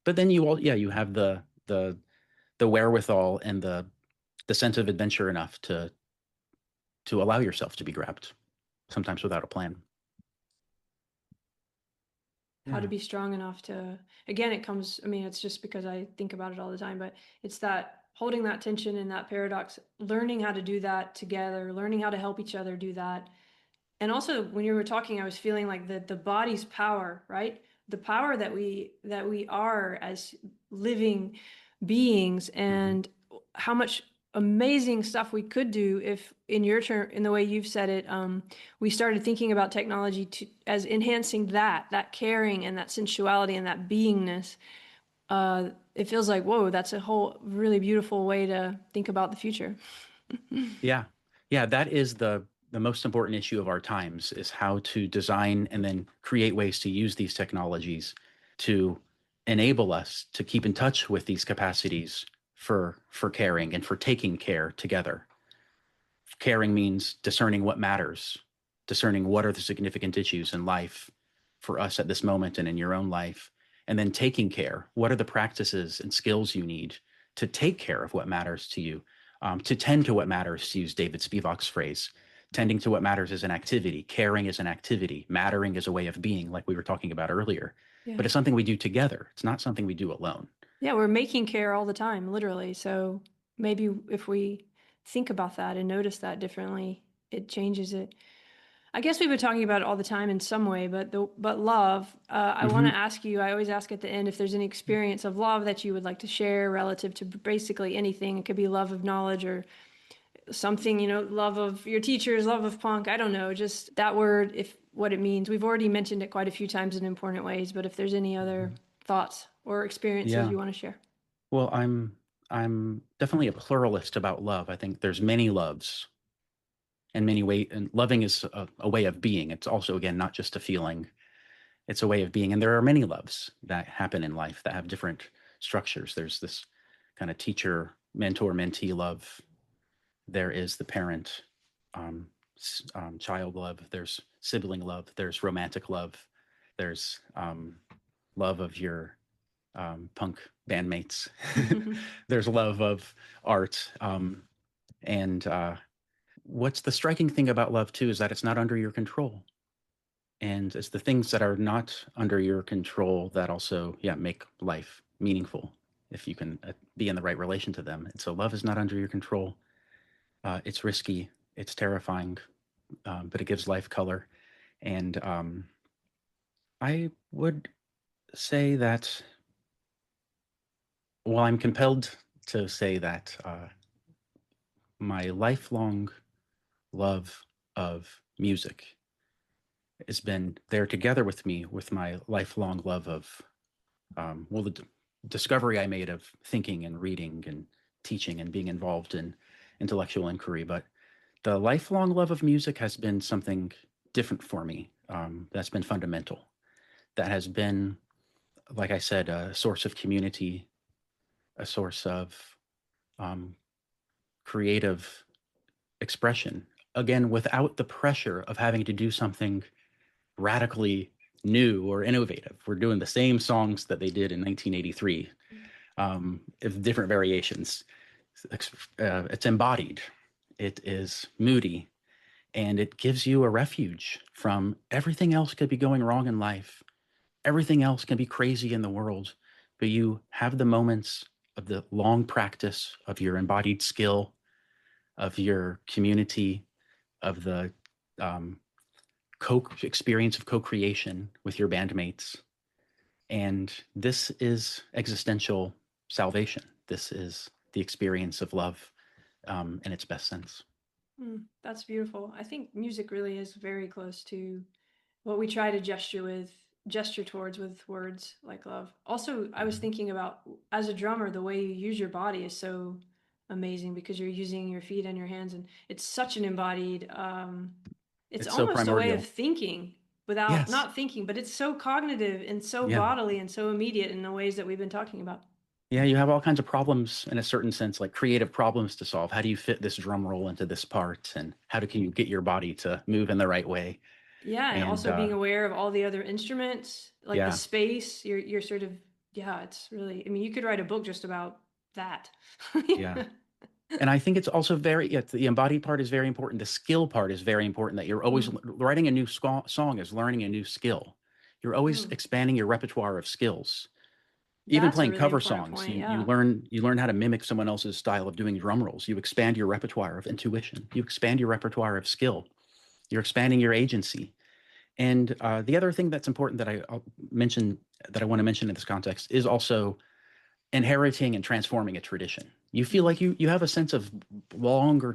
But then you have the wherewithal and the sense of adventure enough to allow yourself to be grabbed, sometimes without a plan. How to be strong enough to, again, it's just because I think about it all the time, but it's that holding that tension and that paradox, learning how to do that together, learning how to help each other do that. And also when you were talking, I was feeling like the body's power, right? The power that we are as living beings, and how much amazing stuff we could do if, in your term, in the way you've said it, we started thinking about technology as enhancing that caring and that sensuality and that beingness. It feels like, whoa, that's a whole really beautiful way to think about the future. Yeah, that is the most important issue of our times, is how to design and then create ways to use these technologies to enable us to keep in touch with these capacities for caring and for taking care together. Caring means discerning what matters, discerning what are the significant issues in life for us at this moment and in your own life, and then taking care. What are the practices and skills you need to take care of what matters to you, to tend to what matters, to use David Spivak's phrase. Tending to what matters is an activity. Caring is an activity. Mattering is a way of being, like we were talking about earlier. Yeah. But it's something we do together. It's not something we do alone. Yeah, we're making care all the time, literally. So maybe if we think about that and notice that differently, it changes it. I guess we've been talking about it all the time in some way, but love, I want to ask you, I always ask at the end if there's any experience of love that you would like to share relative to basically anything. It could be love of knowledge or something, love of your teachers, love of punk. I don't know, just that word, what it means. We've already mentioned it quite a few times in important ways, but if there's any other thoughts or experiences you want to share. Well, I'm definitely a pluralist about love. I think there's many loves and many ways, and loving is a way of being. It's also, again, not just a feeling. It's a way of being. And there are many loves that happen in life that have different structures. There's this kind of teacher, mentor, mentee love. There is the parent, child love. There's sibling love. There's romantic love. There's love of your punk bandmates. There's love of art. And what's the striking thing about love, too, is that it's not under your control. And it's the things that are not under your control that also, make life meaningful, if you can be in the right relation to them. And so love is not under your control. It's risky, it's terrifying, but it gives life color. And I would say that, well, I'm compelled to say that my lifelong love of music has been there together with me with my lifelong love of, the discovery I made of thinking and reading and teaching and being involved in intellectual inquiry. But the lifelong love of music has been something different for me. That's been fundamental. That has been, like I said, a source of community, a source of creative expression. Again, without the pressure of having to do something radically new or innovative. We're doing the same songs that they did in 1983, with different variations. It's embodied, it is moody, and it gives you a refuge from everything else could be going wrong in life. Everything else can be crazy in the world, but you have the moments of the long practice of your embodied skill, of your community, of the experience of co-creation with your bandmates. And this is existential salvation. This is the experience of love in its best sense. That's beautiful. I think music really is very close to what we try to gesture towards with words like love. Also, I was thinking about, as a drummer, the way you use your body is so amazing because you're using your feet and your hands, and it's such an embodied, it's so almost a way primordial. of thinking without Yes. not thinking, but it's so cognitive and so Yeah. bodily and so immediate in the ways that we've been talking about. Yeah, you have all kinds of problems in a certain sense, like creative problems to solve. How do you fit this drum roll into this part? And can you get your body to move in the right way? Yeah, and And also being aware of all the other instruments, like the yeah, space, you're sort of, yeah, it's really, I mean, you could write a book just about that. yeah. And I think it's also the embodied part is very important. The skill part is very important, that you're always writing a new song is learning a new skill. You're always expanding your repertoire of skills. Even That's a playing really cover important songs, point, you yeah. learn how to mimic someone else's style of doing drum rolls. You expand your repertoire of intuition. You expand your repertoire of skill. You're expanding your agency. And the other thing that's important that I'll mention, that I want to mention in this context, is also inheriting and transforming a tradition. You feel like you have a sense of longer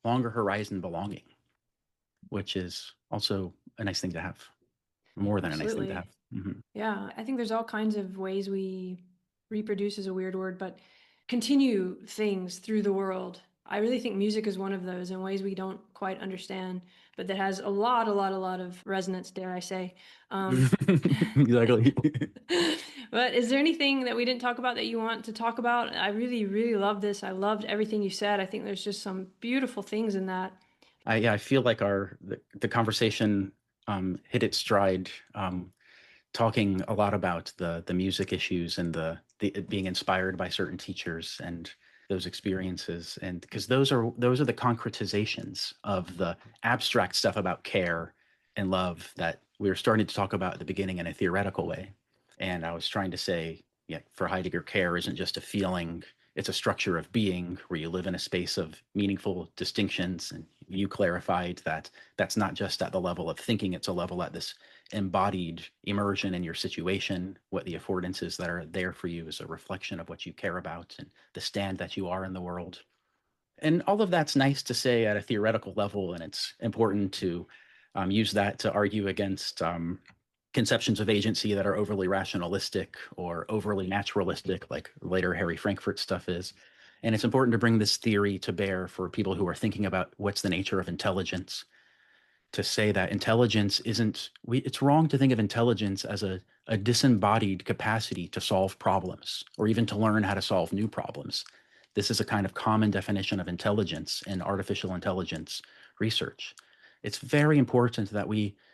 horizon belonging, which is also a nice thing to have, more than a nice thing to have. Absolutely. Yeah, I think there's all kinds of ways we reproduce is a weird word, but continue things through the world. I really think music is one of those in ways we don't quite understand, but that has a lot of resonance, dare I say. Exactly. But is there anything that we didn't talk about that you want to talk about? I really, really love this. I loved everything you said. I think there's just some beautiful things in that. I feel like the conversation hit its stride, talking a lot about the music issues and the being inspired by certain teachers and those experiences, and because those are the concretizations of the abstract stuff about care and love that we were starting to talk about at the beginning in a theoretical way. And I was trying to say, yeah, for Heidegger, care isn't just a feeling, it's a structure of being where you live in a space of meaningful distinctions. And you clarified that that's not just at the level of thinking, it's a level at this embodied immersion in your situation. What the affordances that are there for you is a reflection of what you care about and the stand that you are in the world. And all of that's nice to say at a theoretical level, and it's important to use that to argue against conceptions of agency that are overly rationalistic or overly naturalistic, like later Harry Frankfurt stuff is. And it's important to bring this theory to bear for people who are thinking about what's the nature of intelligence, to say that intelligence isn't, it's wrong to think of intelligence as a disembodied capacity to solve problems or even to learn how to solve new problems. This is a kind of common definition of intelligence in artificial intelligence research. It's very important that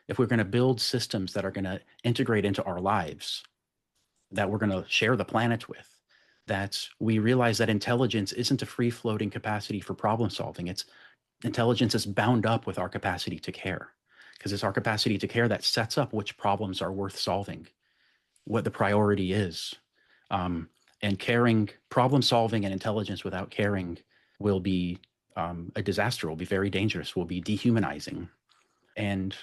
if we're going to build systems that are going to integrate into our lives, that we're going to share the planet with, that we realize that intelligence isn't a free-floating capacity for problem solving. Intelligence is bound up with our capacity to care, because it's our capacity to care that sets up which problems are worth solving, what the priority is. And caring, problem solving and intelligence without caring will be a disaster, will be very dangerous, will be dehumanizing. And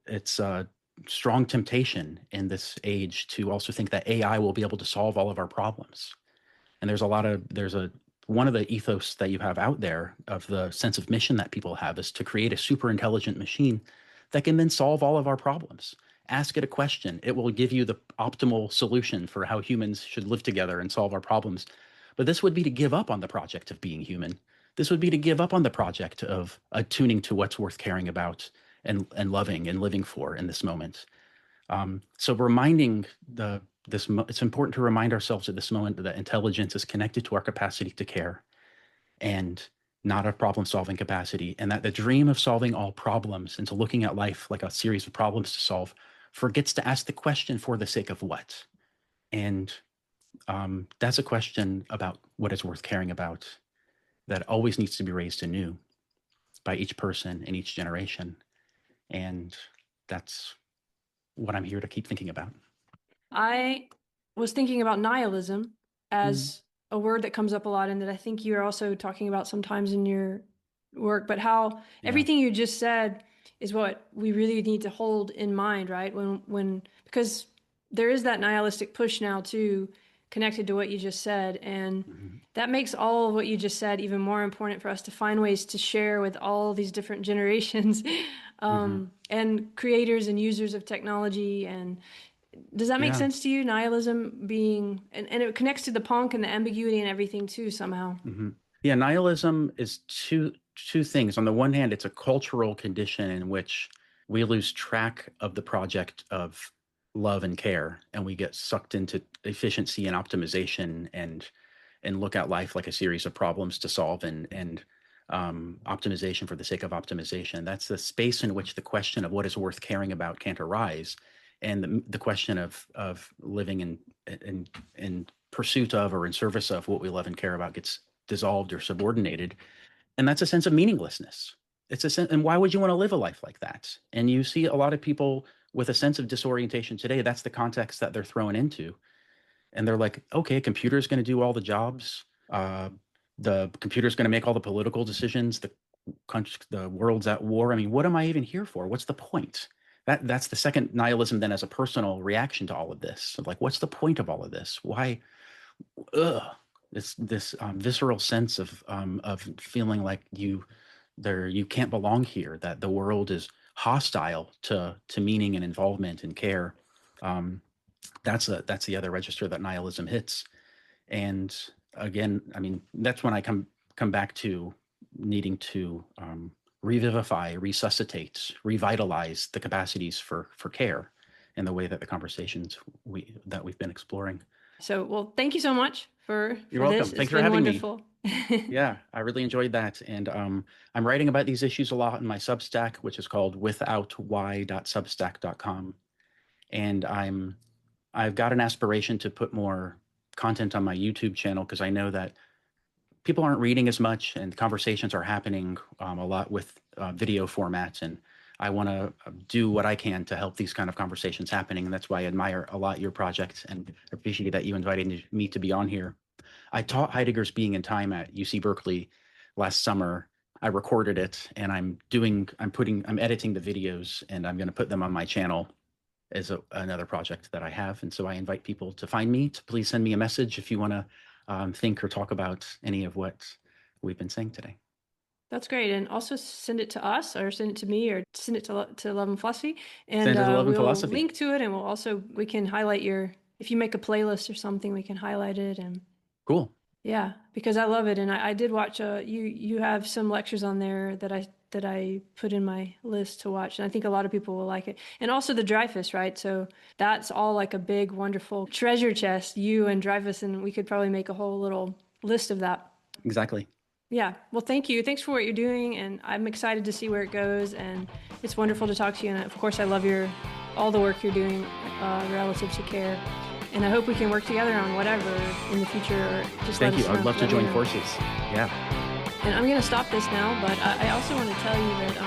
it's a strong temptation in this age to also think that AI will be able to solve all of our problems. And one of the ethos that you have out there of the sense of mission that people have is to create a super intelligent machine that can then solve all of our problems. Ask it a question. It will give you the optimal solution for how humans should live together and solve our problems. But this would be to give up on the project of being human. This would be to give up on the project of attuning to what's worth caring about and loving and living for in this moment. So reminding it's important to remind ourselves at this moment that intelligence is connected to our capacity to care and not a problem-solving capacity, and that the dream of solving all problems and to looking at life like a series of problems to solve forgets to ask the question for the sake of what. And that's a question about what is worth caring about that always needs to be raised anew by each person in each generation. And that's what I'm here to keep thinking about. I was thinking about nihilism as a word that comes up a lot and that I think you're also talking about sometimes in your work, but how everything you just said is what we really need to hold in mind, right? Because there is that nihilistic push now too, connected to what you just said. And that makes all of what you just said even more important for us to find ways to share with all these different generations and creators and users of technology. And does that make sense to you? Nihilism being, and it connects to the punk and the ambiguity and everything too, somehow. Yeah, nihilism is two things. On the one hand, it's a cultural condition in which we lose track of the project of love and care, and we get sucked into efficiency and optimization and look at life like a series of problems to solve and optimization for the sake of optimization. That's the space in which the question of what is worth caring about can't arise. And the question of living in pursuit of or in service of what we love and care about gets dissolved or subordinated. And that's a sense of meaninglessness. It's a sense, and why would you want to live a life like that? And you see a lot of people with a sense of disorientation today. That's the context that they're thrown into. And they're like, okay, a computer is going to do all the jobs. The computer is going to make all the political decisions. The world's at war. I mean, what am I even here for? What's the point? That's the second nihilism then as a personal reaction to all of this. Like, what's the point of all of this? Why? This visceral sense of feeling like you can't belong here, that the world is hostile to meaning and involvement and care. That's the other register that nihilism hits. And again, I mean, that's when I come back to needing to revivify, resuscitate, revitalize the capacities for care in the way that the conversations that we've been exploring. So, well, thank you so much for You're welcome. this. Thanks for having wonderful. me. Yeah, I really enjoyed that. And I'm writing about these issues a lot in my Substack, which is called withouty.substack.com. And I've got an aspiration to put more content on my YouTube channel because I know that people aren't reading as much and conversations are happening a lot with video formats. And I want to do what I can to help these kind of conversations happening. And that's why I admire a lot your project and appreciate that you invited me to be on here. I taught Heidegger's Being in Time at UC Berkeley last summer. I recorded it and I'm editing the videos and I'm going to put them on my channel as another project that I have. And so I invite people to find me, to please send me a message if you want to think or talk about any of what we've been saying today. That's great. And also send it to us or send it to me or send it to Love and Philosophy. And send it to Love and we'll Philosophy. Link to it. And we can highlight if you make a playlist or something, we can highlight it. And cool. Yeah, because I love it. And I did watch, you have some lectures on there that I put in my list to watch. And I think a lot of people will like it. And also the Dreyfus, right? So that's all like a big, wonderful treasure chest, you and Dreyfus. And we could probably make a whole little list of that. Exactly. Yeah. Well, thank you. Thanks for what you're doing. And I'm excited to see where it goes. And it's wonderful to talk to you. And of course, I love all the work you're doing relative to care. And I hope we can work together on whatever in the future. Or just Thank you. Let us know. I'd love to join forces. Yeah. And I'm going to stop this now, but I also want to tell you that